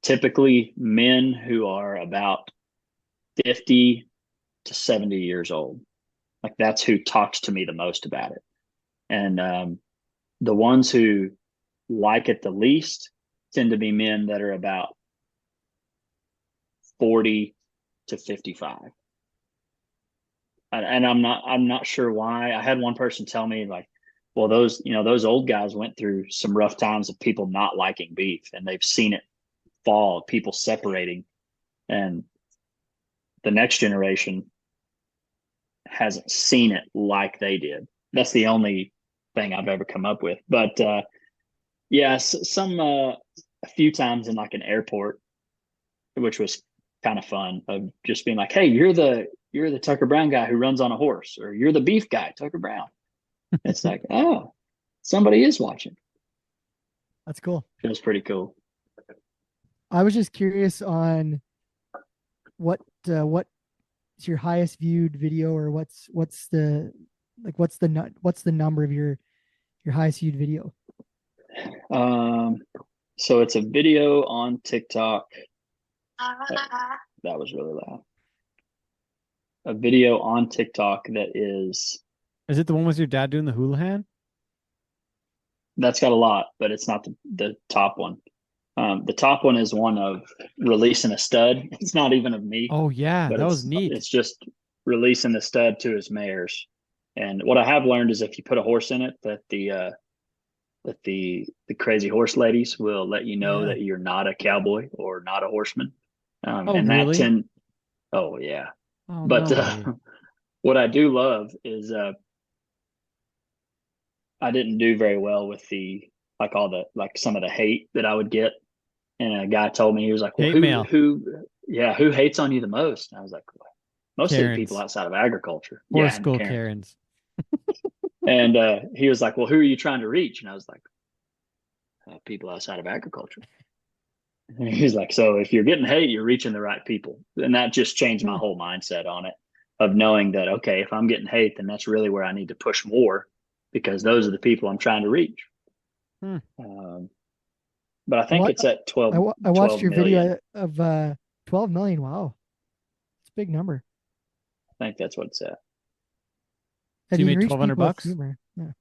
typically men who are about 50 to 70 years old. Like that's who talks to me the most about it. And the ones who like it the least tend to be men that are about 40 to 55. And I'm not sure why. I had one person tell me, like, well, those old guys went through some rough times of people not liking beef, and they've seen it fall, people separating, and the next generation hasn't seen it like they did. That's the only thing I've ever come up with. But a few times in like an airport, which was kind of fun, of just being like, hey, you're the Tucker Brown guy who runs on a horse, or you're the beef guy, Tucker Brown. It's like, oh, somebody is watching. That's cool. Feels pretty cool. I was just curious on what's your highest viewed video, or what's the number of your highest viewed video? So it's a video on TikTok. That was really loud. A video on TikTok that is. Is it the one with your dad doing the hula hand? That's got a lot, but it's not the top one. The top one is one of releasing a stud. It's not even of me. Oh yeah, that was neat. It's just releasing the stud to his mares. And what I have learned is if you put a horse in it, that the crazy horse ladies will let you know that you're not a cowboy or not a horseman. And really? Oh yeah. Oh, but no what I do love is I didn't do very well with some of the hate that I would get. And a guy told me, he was like, well, who hates on you the most? And I was like, mostly Karens. people outside of agriculture. Horse school Karens. And he was like, well, who are you trying to reach? And I was like, people outside of agriculture. And he's like, so if you're getting hate, you're reaching the right people. And that just changed my whole mindset on it, of knowing that, okay, if I'm getting hate, then that's really where I need to push more, because those are the people I'm trying to reach. Hmm. But I think it's at 12, I watched 12 your million. video of 12 million. Wow. It's a big number. I think that's what it's at. So And you you can made reach 1,200 people with bucks? humor. Yeah.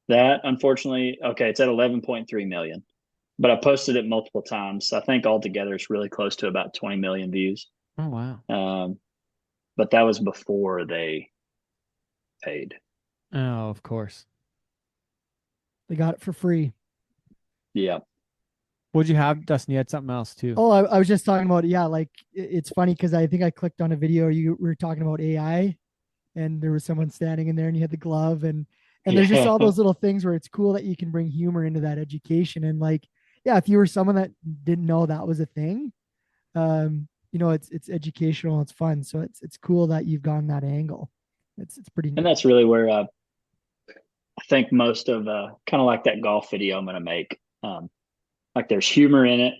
That, unfortunately, okay, it's at 11.3 million, but I posted it multiple times. I think altogether it's really close to about 20 million views. Oh wow. But that was before they paid. Oh, of course. They got it for free. Yeah. What'd you have, Dustin? You had something else too. Oh, I was just talking about, yeah, like it's funny because I think I clicked on a video. You were talking about AI, and there was someone standing in there, and you had the glove, and there's just Yeah. all those little things where it's cool that you can bring humor into that education. And like, yeah, if you were someone that didn't know that was a thing, it's educational, it's fun, so it's cool that you've gone that angle. It's pretty And neat. that's really where I think most of kind of like that golf video I'm going to make. Like there's humor in it,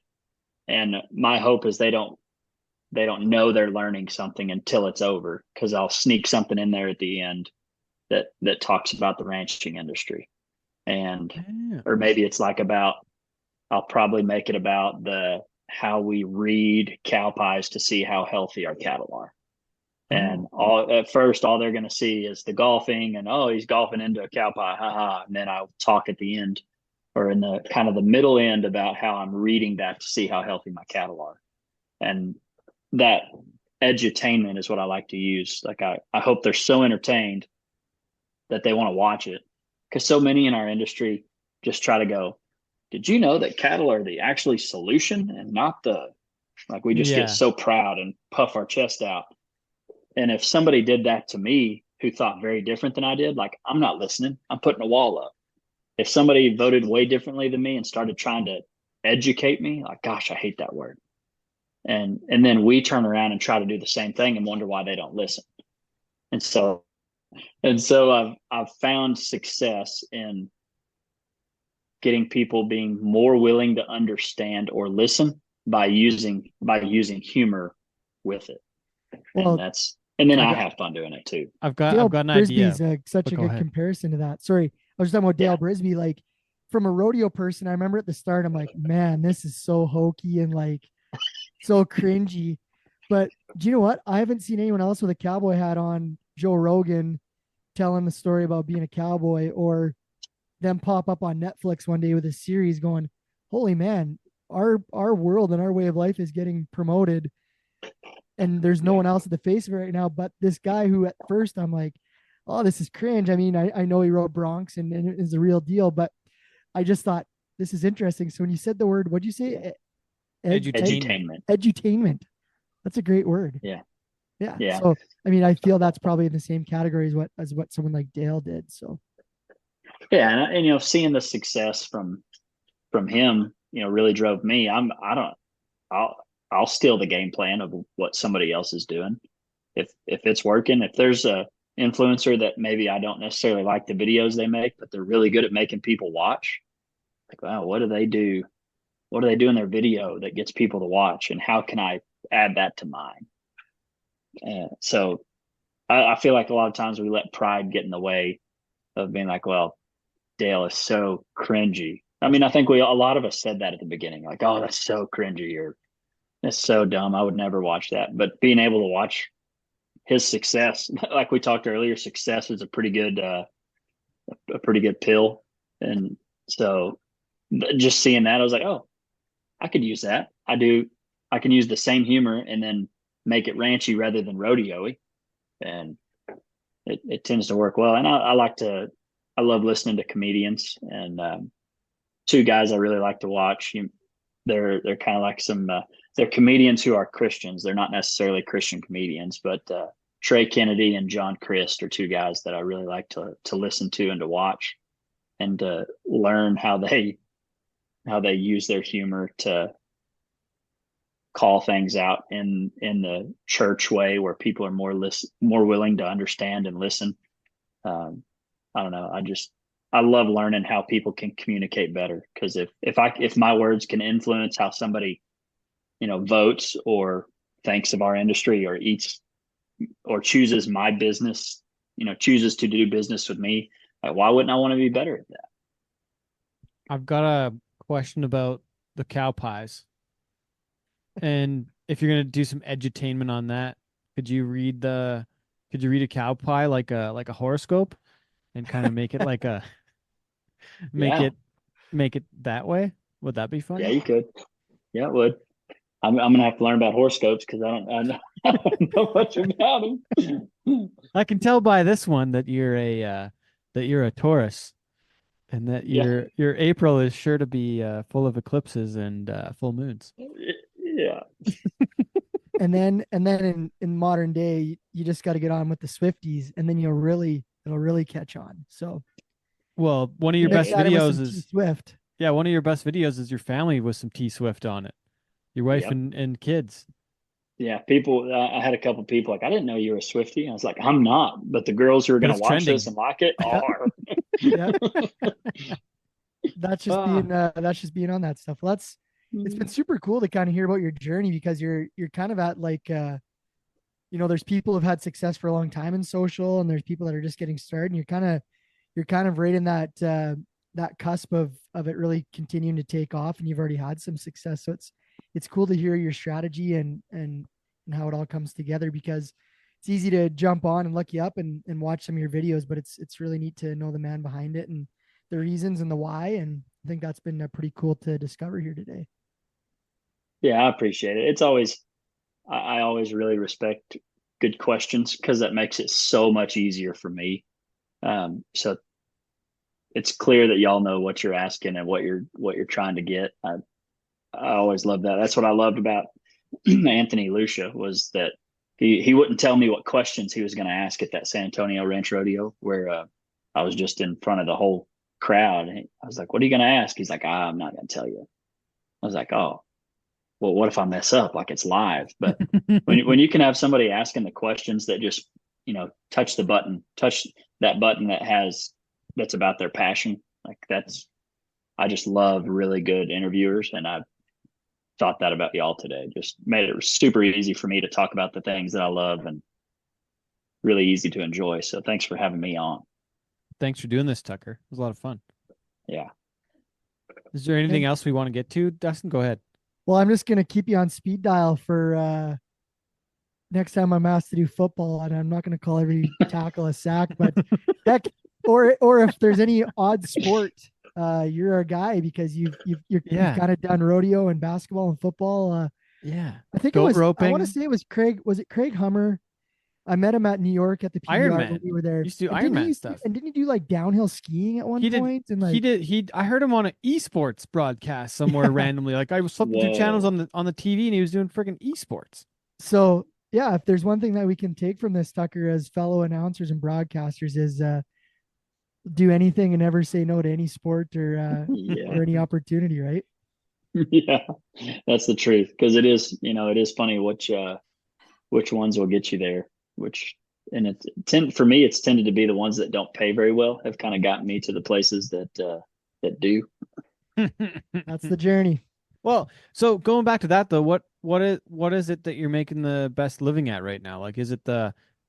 and my hope is they don't know they're learning something until it's over, because I'll sneak something in there at the end that talks about the ranching industry, and Yeah. or maybe it's like about, I'll probably make it about the how we read cow pies to see how healthy our cattle are. And all at first, all they're going to see is the golfing, and oh, he's golfing into a cow pie, haha. And then I'll talk at the end, or in the kind of the middle end, about how I'm reading that to see how healthy my cattle are. And that edutainment is what I like to use. Like I hope they're so entertained that they want to watch it, because so many in our industry just try to go, did you know that cattle are the actually solution and not the, like, we just get Yeah. so proud and puff our chest out. And if somebody did that to me who thought very different than I did, like, I'm not listening. I'm putting a wall up. If somebody voted way differently than me and started trying to educate me, like, gosh, I hate that word. And then we turn around and try to do the same thing and wonder why they don't listen. And so I've found success in getting people being more willing to understand or listen by using humor with it. Well, And then I I got have fun doing it too. I've Dale got an idea. Brisby's such But a go good ahead. comparison to that. Sorry, I was talking about Dale Yeah. Brisby. Like from a rodeo person, I remember at the start, I'm like, man, this is so hokey and like so cringy. But do you know what? I haven't seen anyone else with a cowboy hat on Joe Rogan telling the story about being a cowboy, or them pop up on Netflix one day with a series going, holy man, our world and our way of life is getting promoted, and there's no one else at the face of it right now but this guy who at first I'm like, oh, this is cringe. I mean, I know he wrote Bronx and it is the real deal, but I just thought this is interesting. So when you said the word, what'd you say? Edutainment. Edutainment. That's a great word. Yeah. Yeah. Yeah. So I mean, I feel that's probably in the same category as what someone like Dale did. So Yeah. And seeing the success from him, really drove me. I'll steal the game plan of what somebody else is doing. If it's working, if there's a influencer that maybe I don't necessarily like the videos they make, but they're really good at making people watch, like, wow, what do they do? What do they do in their video that gets people to watch? And how can I add that to mine? And so I feel like a lot of times we let pride get in the way of being like, well, Dale is so cringy. I mean, I think a lot of us said that at the beginning, like, oh, that's so cringy, or that's so dumb. I would never watch that. But being able to watch his success, like we talked earlier, success is a pretty good pill. And so just seeing that, I was like, oh, I could use that. I can use the same humor and then make it ranchy rather than rodeo-y. And it tends to work well. And I love listening to comedians, and two guys I really like to watch. They're kind of like they're comedians who are Christians. They're not necessarily Christian comedians, but Trey Kennedy and John Christ are two guys that I really like to listen to and to watch, and to learn how they use their humor to call things out in the church way, where people are more willing to understand and listen. I don't know. I love learning how people can communicate better. Because if my words can influence how somebody, votes or thinks of our industry or eats or chooses my business, chooses to do business with me, like, why wouldn't I want to be better at that? I've got a question about the cow pies. And if you're gonna do some edutainment on that, could you read a cow pie like a horoscope and kind of make it like a make Yeah, it make it that way? Would that be yeah, funny? you could. Yeah, it would. I'm gonna have to learn about horoscopes because I don't know much about them. I can tell by this one that you're a Taurus and that Yeah, your April is sure to be full of eclipses and full moons. yeah, And then in modern day, you just got to get on with the Swifties, and then it'll really catch on. So Well, one of your mix best that in with videos some T is Swift. yeah, one of your best videos is your family with some T Swift on it. Your wife yep. and kids. Yeah, people. I had a couple people like, I didn't know you were a Swiftie. I was like, I'm not, but the girls who are But going to it's watch this trending. and like it Yep, are. yep. Ah, That's just being on that stuff. Well, it's been super cool to kind of hear about your journey because you're kind of at like there's people who've had success for a long time in social, and there's people that are just getting started, and you're kind of right in that cusp of it really continuing to take off, and you've already had some success. So it's cool to hear your strategy and how it all comes together, because it's easy to jump on and look you up and watch some of your videos, but it's really neat to know the man behind it and the reasons and the why. And I think that's been pretty cool to discover here today. yeah, I appreciate it. It's always, I always really respect good questions because that makes it so much easier for me. So it's clear that y'all know what you're asking and what you're trying to get. I always love that. That's what I loved about Anthony Lucia was that he wouldn't tell me what questions he was going to ask at that San Antonio Ranch Rodeo where I was just in front of the whole crowd. And I was like, "What are you going to ask?" He's like, "I'm not going to tell you." I was like, "Oh, well, what if I mess up? Like it's live." But when you can have somebody asking the questions that just touch that button that's about their passion, like that's I just love really good interviewers, and I thought that about y'all today. Just made it super easy for me to talk about the things that I love and really easy to enjoy. So thanks for having me on. Thanks for doing this, Tucker. It was a lot of fun. Yeah. Is there anything And else we want to get to, Dustin? Go ahead. well, I'm just gonna keep you on speed dial for next time I'm asked to do football, and I'm not gonna call every tackle a sack, but heck, or if there's any odd sport, you're our guy because you've Yeah. kind of done rodeo and basketball and football. Yeah. I think Goat I want to roping. say it was Craig. Was it Craig Hummer? I met him at New York at the Iron PBR when Man. we were there. Used to do And Iron Man stuff. didn't he do like downhill skiing at one He did point? And he like, did he I heard him on an esports broadcast somewhere yeah. randomly. Like I was flipping through channels Whoa. on the TV and he was doing freaking esports. So yeah, if there's one thing that we can take from this, Tucker, as fellow announcers and broadcasters, is do anything and never say no to any sport Yeah. or any opportunity, right? Yeah. That's the truth. Because it is funny which ones will get you there. Which and for me it's tended to be the ones that don't pay very well have kind of gotten me to the places that do. That's the journey. Well, so going back to that though, what is it that you're making the best living at right now? Like is it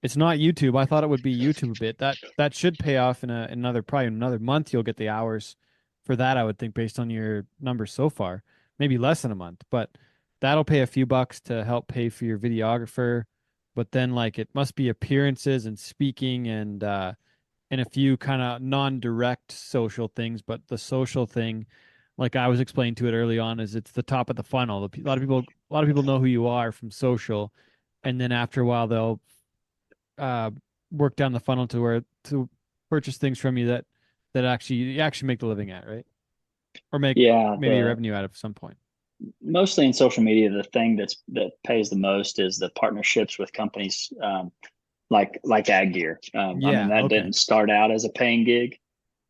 it's not YouTube. I thought it would be YouTube a bit. That should pay off in probably another month you'll get the hours for that, I would think, based on your numbers so far. Maybe less than a month, but that'll pay a few bucks to help pay for your videographer. But then like it must be appearances and speaking and a few kind of non-direct social things, but the social thing, like I was explaining to it early on, is it's the top of the funnel. A lot of people know who you are from social, and then after a while they'll uh, work down the funnel to purchase things from you that actually you actually make the living at, right? Or make Yeah, maybe a the revenue out of some point. mostly in social media, the thing that pays the most is the partnerships with companies like Ag Gear. I mean, Yeah. that Okay. didn't start out as a paying gig,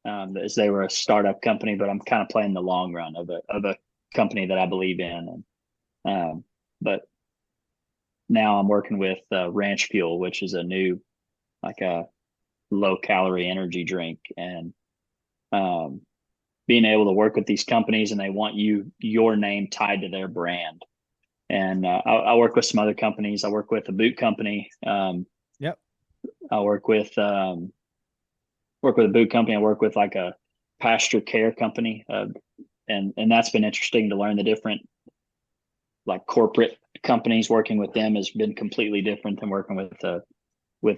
as they were a startup company, but I'm kind of playing the long run of a company that I believe in. But now I'm working with Ranch Fuel, which is a new like a low calorie energy drink, and being able to work with these companies, and they want your name tied to their brand. And I work with some other companies. I work with a boot company. Yep. I work with a boot company. I work with like a pasture care company, and that's been interesting to learn the different like corporate companies. Working with them has been completely different than working with a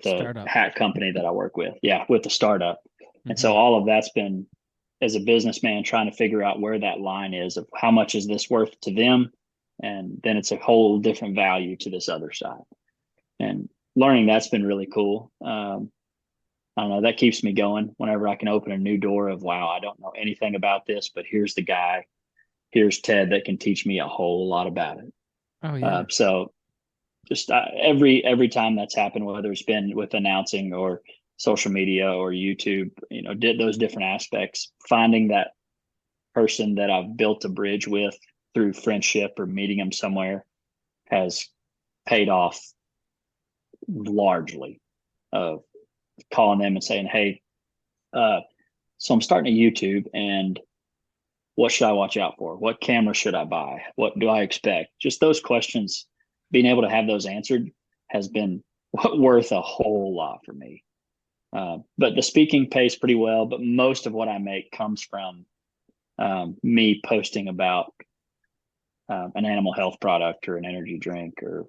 Startup. hat company that I work with. Yeah, with the startup. Mm-hmm. And so all of that's been, as a businessman, trying to figure out where that line is of how much is this worth to them, and then it's a whole different value to this other side. And learning that's been really cool. I don't know, that keeps me going whenever I can open a new door of, wow, I don't know anything about this, but here's the guy, here's Ted that can teach me a whole lot about it. Oh yeah. So just every time that's happened, whether it's been with announcing or social media or YouTube, did those different aspects, finding that person that I've built a bridge with through friendship or meeting them somewhere has paid off largely, of calling them and saying, hey, so I'm starting a YouTube, and what should I watch out for? What camera should I buy? What do I expect? Just those questions, being able to have those answered has been worth a whole lot for me. But the speaking pays pretty well, but most of what I make comes from me posting about an animal health product or an energy drink or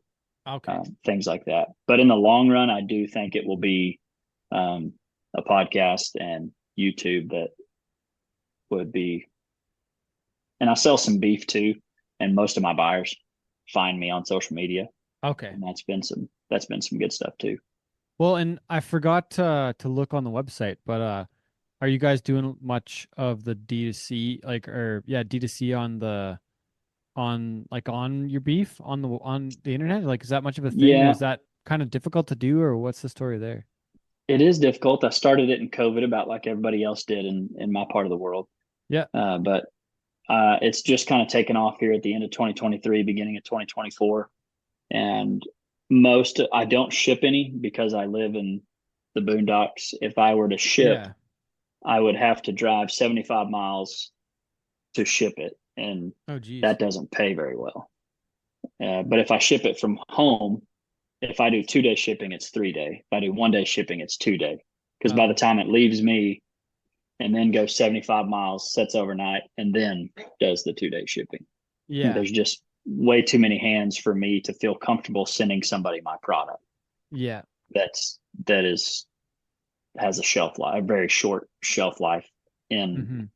things like that. But in the long run, I do think it will be a podcast and YouTube that would be, and I sell some beef too, and most of my buyers find me on social media. Okay. And that's been some good stuff too. Well, and I forgot to look on the website, but are you guys doing much of the D2C D2C on your beef on the internet? Like, is that much of a thing? Yeah. Or is that kind of difficult to do, or what's the story there? It is difficult. I started it in COVID, about like everybody else did in my part of the world. Yeah. But it's just kind of taken off here at the end of 2023, beginning of 2024. And I don't ship any because I live in the boondocks. If I were to ship, Yeah. I would have to drive 75 miles to ship it. And Oh, geez. that doesn't pay very well. But if I ship it from home, if I do 2-day shipping, it's 3-day. If I do 1-day shipping, it's 2-day. Because by the time it leaves me and then goes 75 miles, sets overnight, and then does the 2-day shipping. Yeah. There's just way too many hands for me to feel comfortable sending somebody my product. Yeah. That has a shelf life, a very short shelf life in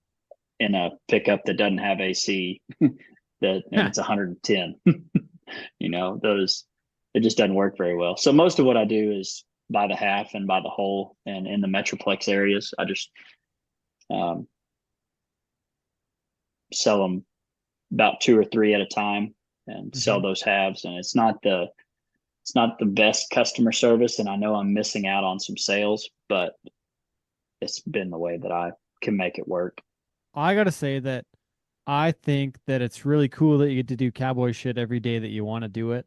a pickup that doesn't have AC, and it's 110. Those, it just doesn't work very well. So most of what I do is by the half and by the whole, and in the Metroplex areas, I just sell them about 2 or 3 at a time and sell those halves. And it's not the best customer service, and I know I'm missing out on some sales, but it's been the way that I can make it work. I gotta say that I think that it's really cool that you get to do cowboy shit every day that you want to do it.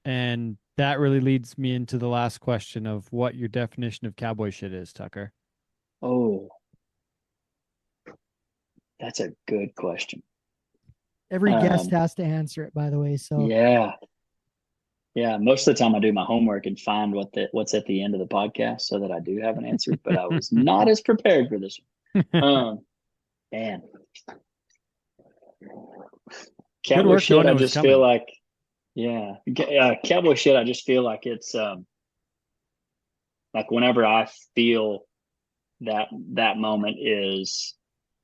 And that really leads me into the last question of what your definition of cowboy shit is, Tucker. Oh, that's a good question. Every guest has to answer it, by the way. So yeah. Most of the time I do my homework and find what's at the end of the podcast so that I do have an answer. But I was not as prepared for this one. Man, cowboy shit. I just feel like, cowboy shit. I just feel like it's like whenever I feel that moment is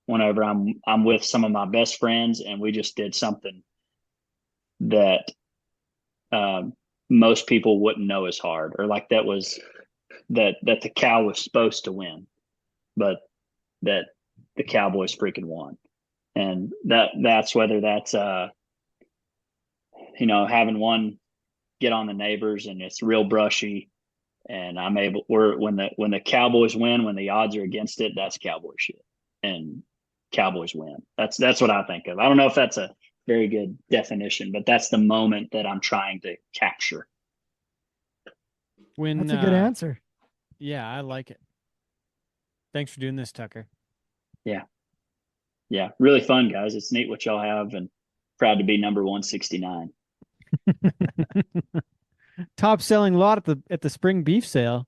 whenever I'm with some of my best friends and we just did something that most people wouldn't know is hard, or like that the cow was supposed to win, but that the Cowboys freaking won. And that's whether that's having one get on the neighbors and it's real brushy, and when the Cowboys win, when the odds are against it, that's cowboy shit, and Cowboys win. That's what I think of. I don't know if that's a very good definition, but that's the moment that I'm trying to capture. That's a good answer. Yeah, I like it. Thanks for doing this, Tucker. Yeah. Yeah. Really fun, guys. It's neat what y'all have, and proud to be number 169. Top selling lot at the spring beef sale.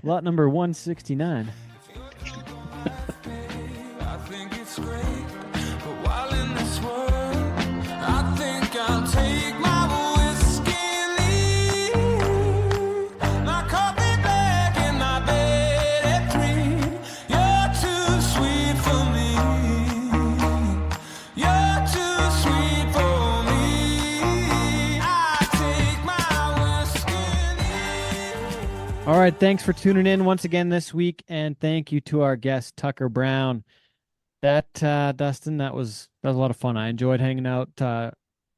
Lot number 169. I think it's great, but while in this world, I think I'll take my whiskey and leave. My coffee black and my bed at 3. You're too sweet for me. You're too sweet for me. I take my whiskey and leave. All right, thanks for tuning in once again this week, and thank you to our guest Tucker Brown. That Dustin, that was a lot of fun. I enjoyed hanging out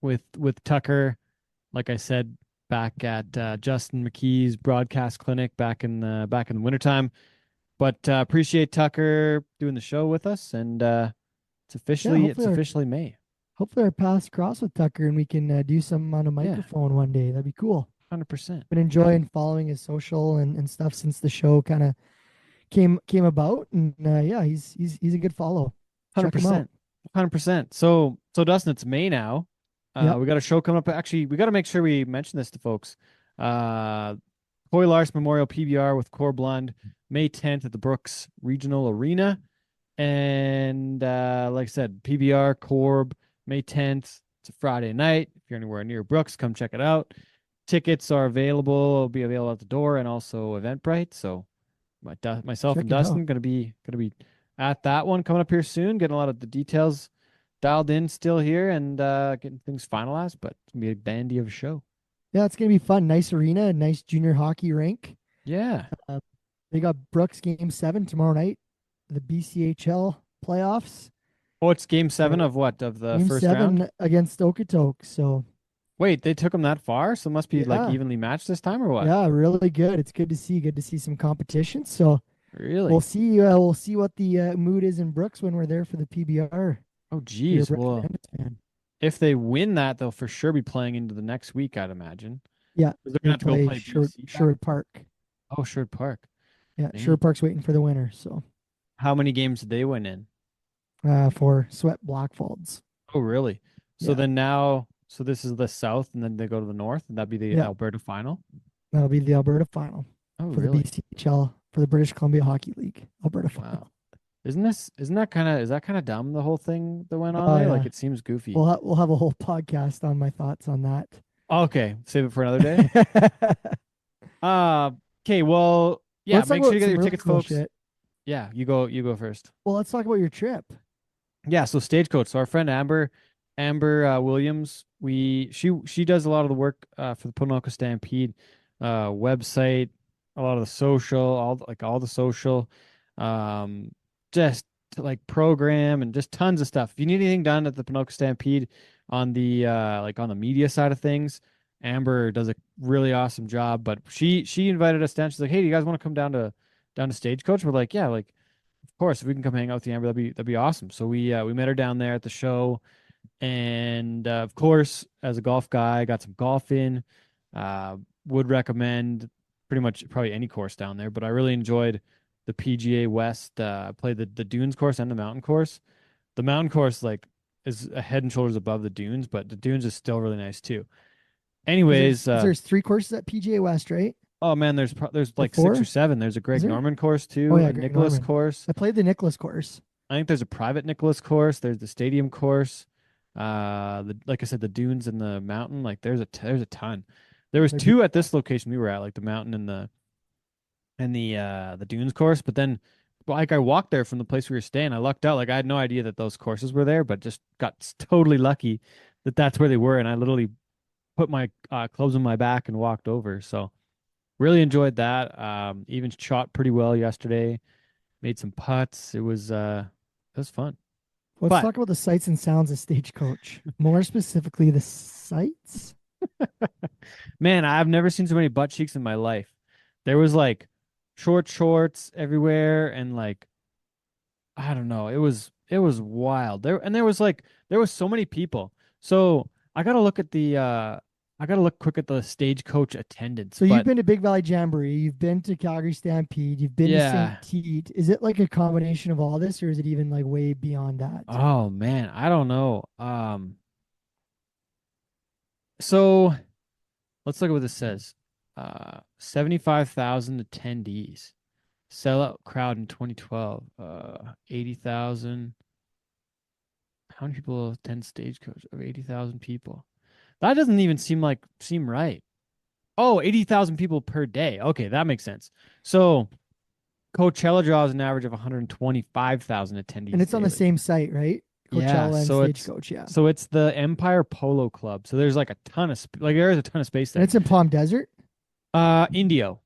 with Tucker. Like I said, back at Justin McKee's broadcast clinic back in the wintertime. But appreciate Tucker doing the show with us, and it's officially May. Hopefully our paths cross with Tucker and we can do something on a microphone one day. That'd be cool. 100%. Been enjoying following his social and stuff since the show kind of came about, and yeah, he's a good follow. Check him out. 100%. So Dustin, it's May now. Yep. We got a show coming up. Actually, we got to make sure we mention this to folks. Coy Lars Memorial PBR with Core Blund, May 10th at the Brooks Regional Arena. And like I said, PBR Corb, May 10th. It's a Friday night. If you're anywhere near Brooks, come check it out. Tickets are available. Will be available at the door and also Eventbrite. So myself Check and it out. Dustin gonna be at that one coming up here soon. Getting a lot of the details dialed in still here and getting things finalized. But it's gonna be a bandy of a show. Yeah, it's gonna be fun. Nice arena, nice junior hockey rink. Yeah. They got Brooks Game 7 tomorrow night, the BCHL playoffs. Oh, it's Game 7 of what? Of the Game first 7 round? against Okotoks. So Wait, they took them that far? So it must be like Yeah. evenly matched this time or what? yeah, really good. It's good to see some competition. So Really? we'll see. We'll see what the mood is in Brooks when we're there for the PBR. Oh, You're a geez. Brooks Well, Bandits fan. if they win that, they'll for sure be playing into the next week, I'd imagine. Yeah, 'Cause they're gonna have to go play BC back. Sherwood Park. Oh, Sherwood Park. Yeah, Dang. Sherwood Park's waiting for the winner. So How many games did they win in? for Sweat Blackfalds. Oh, really? So Yeah. then now, so this is the South, and then they go to the North, and that'd be the Yeah. Alberta final. That'll be the Alberta final Oh, for really? the BCHL for the British Columbia Hockey League. Alberta final. Wow. Is that kind of dumb, the whole thing that went on Oh, there? yeah. Like it seems goofy. We'll have a whole podcast on my thoughts on that. Okay, save it for another day. Okay, well, yeah, Let's talk make sure about you get some your really tickets, cool folks. shit. Yeah, you go first. Well, let's talk about your trip. Yeah, so Stagecoach. So our friend Amber Williams, she does a lot of the work for the Ponoka Stampede website, a lot of the social, all the social, just like program and just tons of stuff. If you need anything done at the Ponoka Stampede on the on the media side of things, Amber does a really awesome job. But she invited us down. She's like, "Hey, do you guys want to come down to Stagecoach?" We're like, "Yeah, like of course, if we can come hang out with you, Amber, that'd be awesome." So we met her down there at the show, and of course, as a golf guy, got some golf in. Would recommend pretty much probably any course down there, but I really enjoyed the PGA West. I played the Dunes course and the Mountain course. The Mountain course is a head and shoulders above the Dunes, but the Dunes is still really nice too. Anyways, There's 3 courses at PGA West, right? oh man, there's like 6 4? or 7. There's a Greg Is there? Norman course too, Oh, yeah, a Greg Nicholas Norman. course. I played the Nicholas course. I think there's a private Nicholas course. There's the stadium course. Like I said, the Dunes and the Mountain. Like there's a ton. There was There's 2 at this location we were at, like the Mountain and the Dunes course. But then, like I walked there from the place we were staying. I lucked out. Like I had no idea that those courses were there, but just got totally lucky that that's where they were. And I literally put my clothes on my back and walked over. So really enjoyed that. Even shot pretty well yesterday. Made some putts. It was fun. Let's But- talk about the sights and sounds of Stagecoach. More specifically, the sights. Man, I've never seen so many butt cheeks in my life. There was like short shorts everywhere, and like I don't know, it was wild. There was so many people. So I got to look at the I gotta look quick at the stagecoach attendance, So you've but been to Big Valley Jamboree, you've been to Calgary Stampede, you've been to yeah. St. Tite. Is it like a combination of all this, or is it even like way beyond that? Oh man, I don't know. So let's look at what this says. 75,000 attendees. Sellout crowd in 2012. 80,000. How many people attend Stagecoach? Of 80,000 people. That doesn't even seem right. Oh, 80,000 people per day. Okay, that makes sense. So Coachella draws an average of 125,000 And attendees it's on the daily. same site, right? Yeah, Coachella and Stagecoach, yeah. so it's the Empire Polo Club. So there's like a ton of like there is a ton of space And there. it's in Palm Desert. Indio.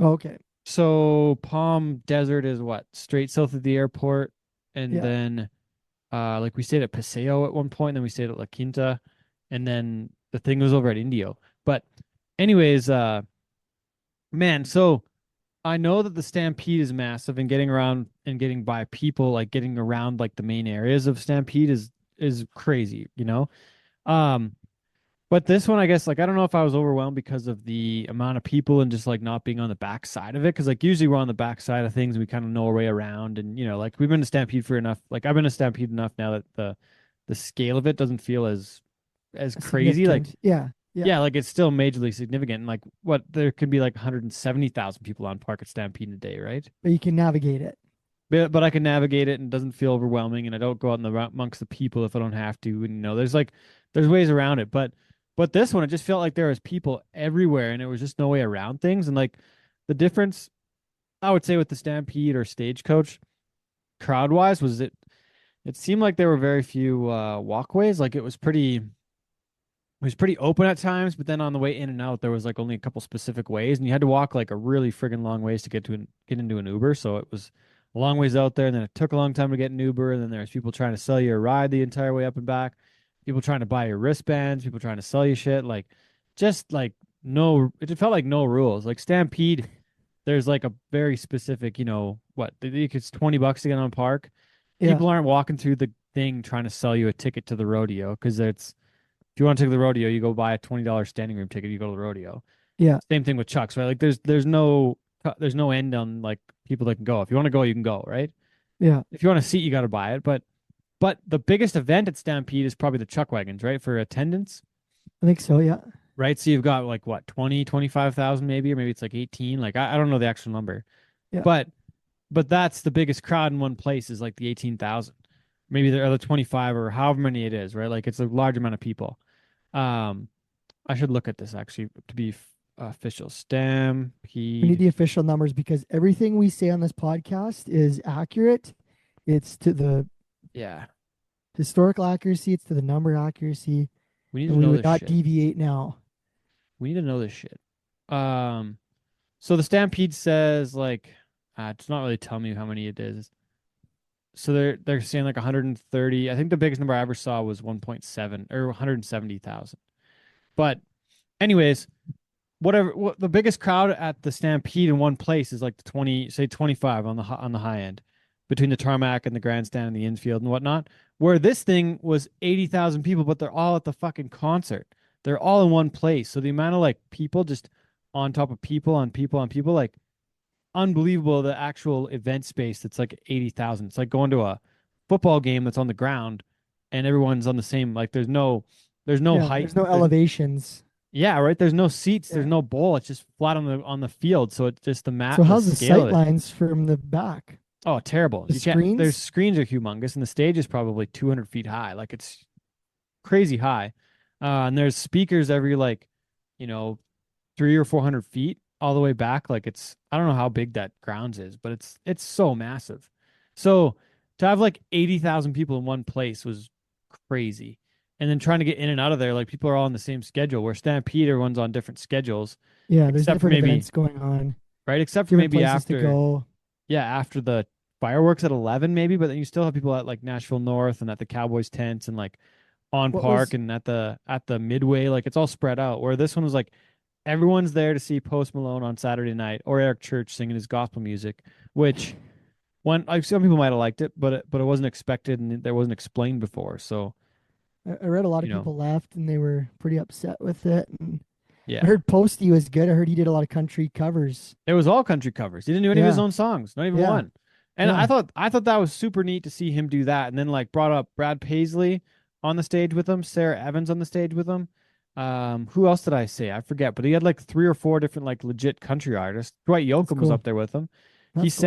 Oh, okay. So Palm Desert is what? Straight south of the airport. And Yeah. then like we stayed at Paseo at one point, then we stayed at La Quinta, and then the thing was over at Indio. But anyways, man, so I know that the Stampede is massive and getting around and getting by people, like getting around like the main areas of Stampede is crazy, you know? Um, but this one, I guess, like I don't know if I was overwhelmed because of the amount of people and just like not being on the back side of it. Cause like usually we're on the back side of things and we kind of know our way around. And you know, like we've been to Stampede for enough, like I've been to Stampede enough now that the scale of it doesn't feel as crazy. Like Significant. Yeah. Yeah. yeah, like it's still majorly significant. And like what there could be like 170,000 people on Park at Stampede in a day, right? But you can navigate it. But I can navigate it and it doesn't feel overwhelming, and I don't go out in the amongst the people if I don't have to. And you know, there's ways around it. But this one, it just felt like there was people everywhere, and it was just no way around things. And like the difference, I would say with the Stampede or Stagecoach, crowd wise, was it seemed like there were very few walkways. Like it was pretty open at times, but then on the way in and out, there was like only a couple specific ways, and you had to walk like a really friggin' long ways to get into an Uber. So it was a long ways out there, and then it took a long time to get an Uber, and then there's people trying to sell you a ride the entire way up and back, people trying to buy your wristbands, people trying to sell you shit, like just like no, it felt like no rules. Like Stampede, there's like a very specific, you know, what it's $20 to get on park. Yeah. People aren't walking through the thing trying to sell you a ticket to the rodeo because it's if you want to take the rodeo, you go buy a $20 standing room ticket. You go to the rodeo. Yeah. Same thing with Chuck's, right? Like there's no end on like people that can go. If you want to go, you can go, right? Yeah. If you want a seat, you got to buy it. But the biggest event at Stampede is probably the Chuck wagons, right? For attendance, I think so. Yeah. right? So you've got like what 20, 25,000 maybe, or maybe it's like 18. Like I don't know the actual number, Yeah. but that's the biggest crowd in one place is like the 18,000. Maybe the other 25 or however many it is, right? Like it's a large amount of people. Um, I should look at this actually to be official. We need Stampede. the official numbers because everything we say on this podcast is accurate. It's to the Yeah, historical accuracy, it's to the number accuracy, we need and to we know would this not shit. deviate now. We need to know this shit. Um, so the Stampede says like, it's not really telling me how many it is. So they're saying like 130. I think the biggest number I ever saw was 1.7 or 170,000. But anyways, what the biggest crowd at the Stampede in one place is like the 20, say 25 on the high end between the tarmac and the grandstand and the infield and whatnot. Where this thing was 80,000 people, but they're all at the fucking concert. They're all in one place. So the amount of like people just on top of people on people on people, like unbelievable. The actual event space that's like 80,000. It's like going to a football game that's on the ground and everyone's on the same, like there's no Yeah, height. there's no elevations. Yeah, right. There's no seats. There's Yeah. no bowl. It's just flat on the field. So it's just the So the how's the scale sight of it. lines from the back? Oh, terrible. The You can't. There's screens? screens are humongous, and the stage is probably 200 feet high. Like it's crazy high. And there's speakers every like, you know, 300 or 400 feet all the way back. Like it's I don't know how big that grounds is, but it's so massive. So to have like 80,000 people in one place was crazy. And then trying to get in and out of there, like people are all on the same schedule. Where Stampede, everyone's on different schedules, Yeah, there's except for different maybe events going on, right, except for different maybe places to after go. yeah, after the fireworks at 11 maybe, but then you still have people at like Nashville North and at the Cowboys tents and like on What Park was and at the Midway, like it's all spread out. Where this one was like everyone's there to see Post Malone on Saturday night or Eric Church singing his gospel music, which one like some people might have liked it, but it wasn't expected and there wasn't explained before. So I read a lot of you know. people left and they were pretty upset with it. And Yeah. I heard Posty was good. I heard he did a lot of country covers. It was all country covers. He didn't do any of his Yeah. own songs, not even Yeah. one. And Yeah. I thought that was super neat to see him do that. And then like brought up Brad Paisley on the stage with him, Sarah Evans on the stage with him. Who else did I say? I forget, but he had like 3 or 4 different like legit country artists. Dwight Yoakam was cool. up there with him. That's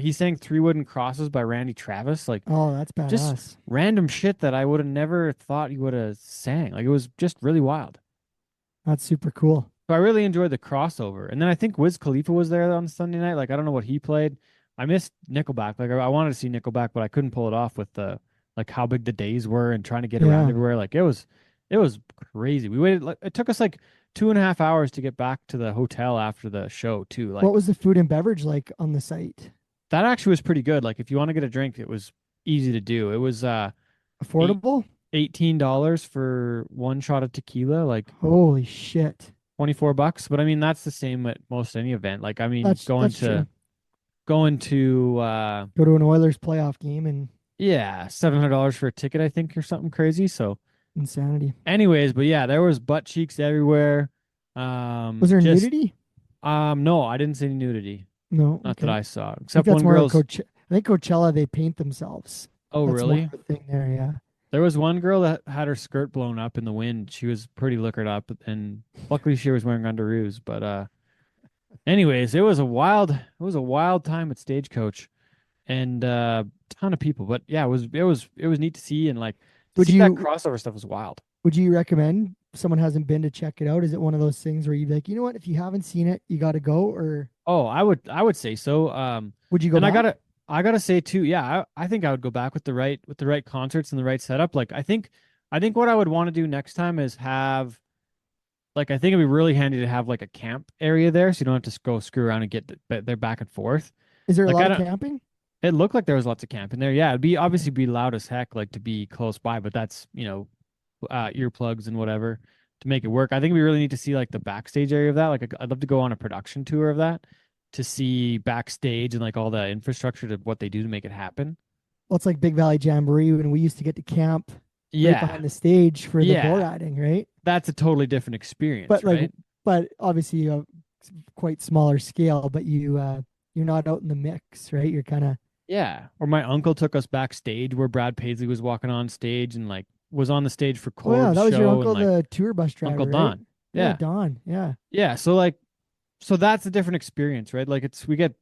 He sang Three Wooden Crosses by Randy Travis. Like Oh, that's badass. just random shit that I would have never thought he would have sang. Like it was just really wild. That's super cool. So I really enjoyed the crossover. And then I think Wiz Khalifa was there on Sunday night. Like I don't know what he played. I missed Nickelback. Like I wanted to see Nickelback, but I couldn't pull it off with the like how big the days were and trying to get around Yeah. everywhere. Like it was crazy. We waited like it took us like 2.5 hours to get back to the hotel after the show too. Like What was the food and beverage like on the site? that actually was pretty good. Like if you want to get a drink, it was easy to do. It was Affordable? $18 for one shot of tequila, like Holy shit. $24. But I mean that's the same at most any event. Like I mean That's true. going to Go to an Oilers playoff game and yeah, $700 for a ticket, I think, or something crazy. So insanity. anyways, but yeah, there was butt cheeks everywhere. Was there just- nudity? No, I didn't see any nudity. No. Not okay. that I saw. I think Except that's one more girl's. I think Coachella they paint themselves. Oh, That's more really? of a thing there, yeah. There was one girl that had her skirt blown up in the wind. She was pretty liquored up, and luckily she was wearing underoos. But anyways, it was a wild time at Stagecoach, and ton of people. But yeah, it was neat to see, and like to Would see that you- crossover stuff was wild. Would you recommend if someone hasn't been to check it out? Is it one of those things where you'd be like, you know what, if you haven't seen it, you got to go, or Oh, I would say so. would you go And back? I gotta say too, yeah, I think I would go back with the right concerts and the right setup. Like I think what I would want to do next time is have like I think it'd be really handy to have like a camp area there, so you don't have to go screw around and get there back and forth. Is there a like, lot I of don't- camping? It looked like there was lots of camping there. Yeah, it'd be obviously be loud as heck, like to be close by, but that's earplugs and whatever to make it work. I think we really need to see like the backstage area of that. Like I'd love to go on a production tour of that to see backstage and like all the infrastructure to what they do to make it happen. Well, it's like Big Valley Jamboree when we used to get to camp right Yeah, behind the stage for the Yeah. bull riding, right? that's a totally different experience, But right? like, but obviously quite smaller scale. But you're not out in the mix, right? You're kind of Yeah. Or my uncle took us backstage where Brad Paisley was walking on stage and like was on the stage for oh Corb's yeah, that was show your uncle, and like the tour bus driver, Uncle right? Don. Yeah. Don. Yeah, Yeah. So that's a different experience, right? Like we get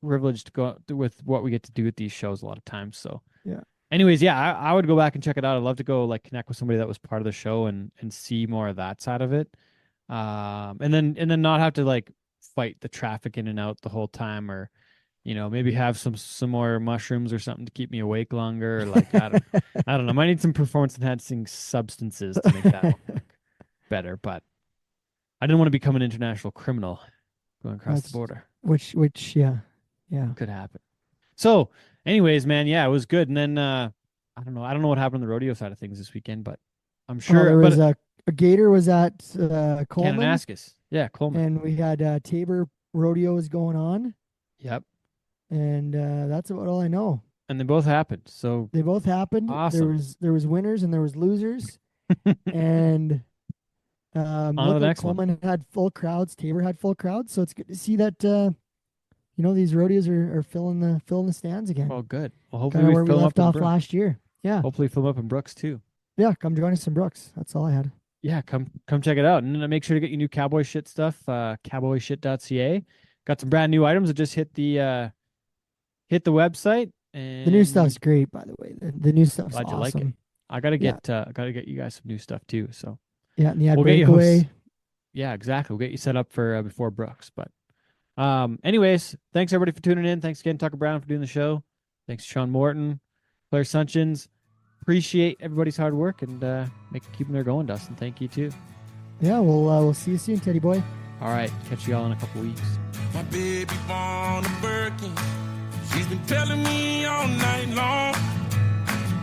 privileged to go with what we get to do at these shows a lot of times. So Yeah. Anyways, yeah, I would go back and check it out. I'd love to go like connect with somebody that was part of the show and see more of that side of it. And then not have to like fight the traffic in and out the whole time, or maybe have some more mushrooms or something to keep me awake longer. Or like I don't know. Might need some performance enhancing substances to make that work better. But I didn't want to become an international criminal going across the border. Which yeah. Could happen. So, anyways, man, yeah, it was good. And then I don't know what happened on the rodeo side of things this weekend, but I'm sure there was a gator was at Coleman, Kananaskis. Yeah, Coleman. and we had Tabor rodeos going on, Yep. and that's about all I know. And they both happened. So They both happened. Awesome. There was winners and there was losers, and On to looked the like next one. Coleman had full crowds. Tabor had full crowds, so it's good to see that these rodeos are filling the stands again. well, good. Well, Kind hopefully of we where we fill left up in off Brooks. last year. Yeah, Hopefully fill up in Brooks too. yeah. Come join us in Brooks. That's all I had. Yeah, come check it out. And then make sure to get your new Cowboy Shit stuff, cowboyshit.ca. Got some brand new items that just hit the website. And The new stuff's great, by the way. The new stuff's Glad you awesome. like it. I gotta get you guys some new stuff too. So Yeah, and the ad We'll get you breakaway. yeah, exactly. We'll get you set up for before Brooks. But anyways, thanks everybody for tuning in. Thanks again, Tucker Brown, for doing the show. Thanks Sean Morton, Claire Sunchins. Appreciate everybody's hard work and keeping her going, Dustin. Thank you too. Yeah, we'll see you soon, Teddy boy. All right, catch you all in a couple weeks. My baby born a Birkin. She's been telling me all night long.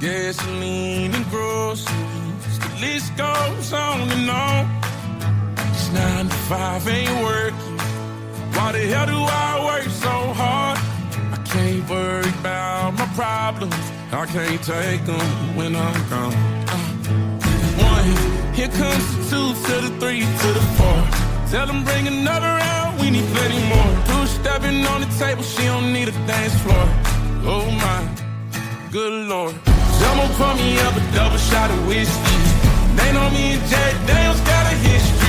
Gasoline and groceries. The list goes on and on. This 9 to 5 ain't working. Why the hell do I work so hard? I can't worry about my problems. I can't take them when I'm gone. Here comes the 2 to the 3 to the 4. Tell them bring another round, we need plenty more. 2 stepping on the table, she don't need a dance floor. Oh my, good lord. Someone pour me up a double shot of whiskey. They know me and Jack Daniels got a history.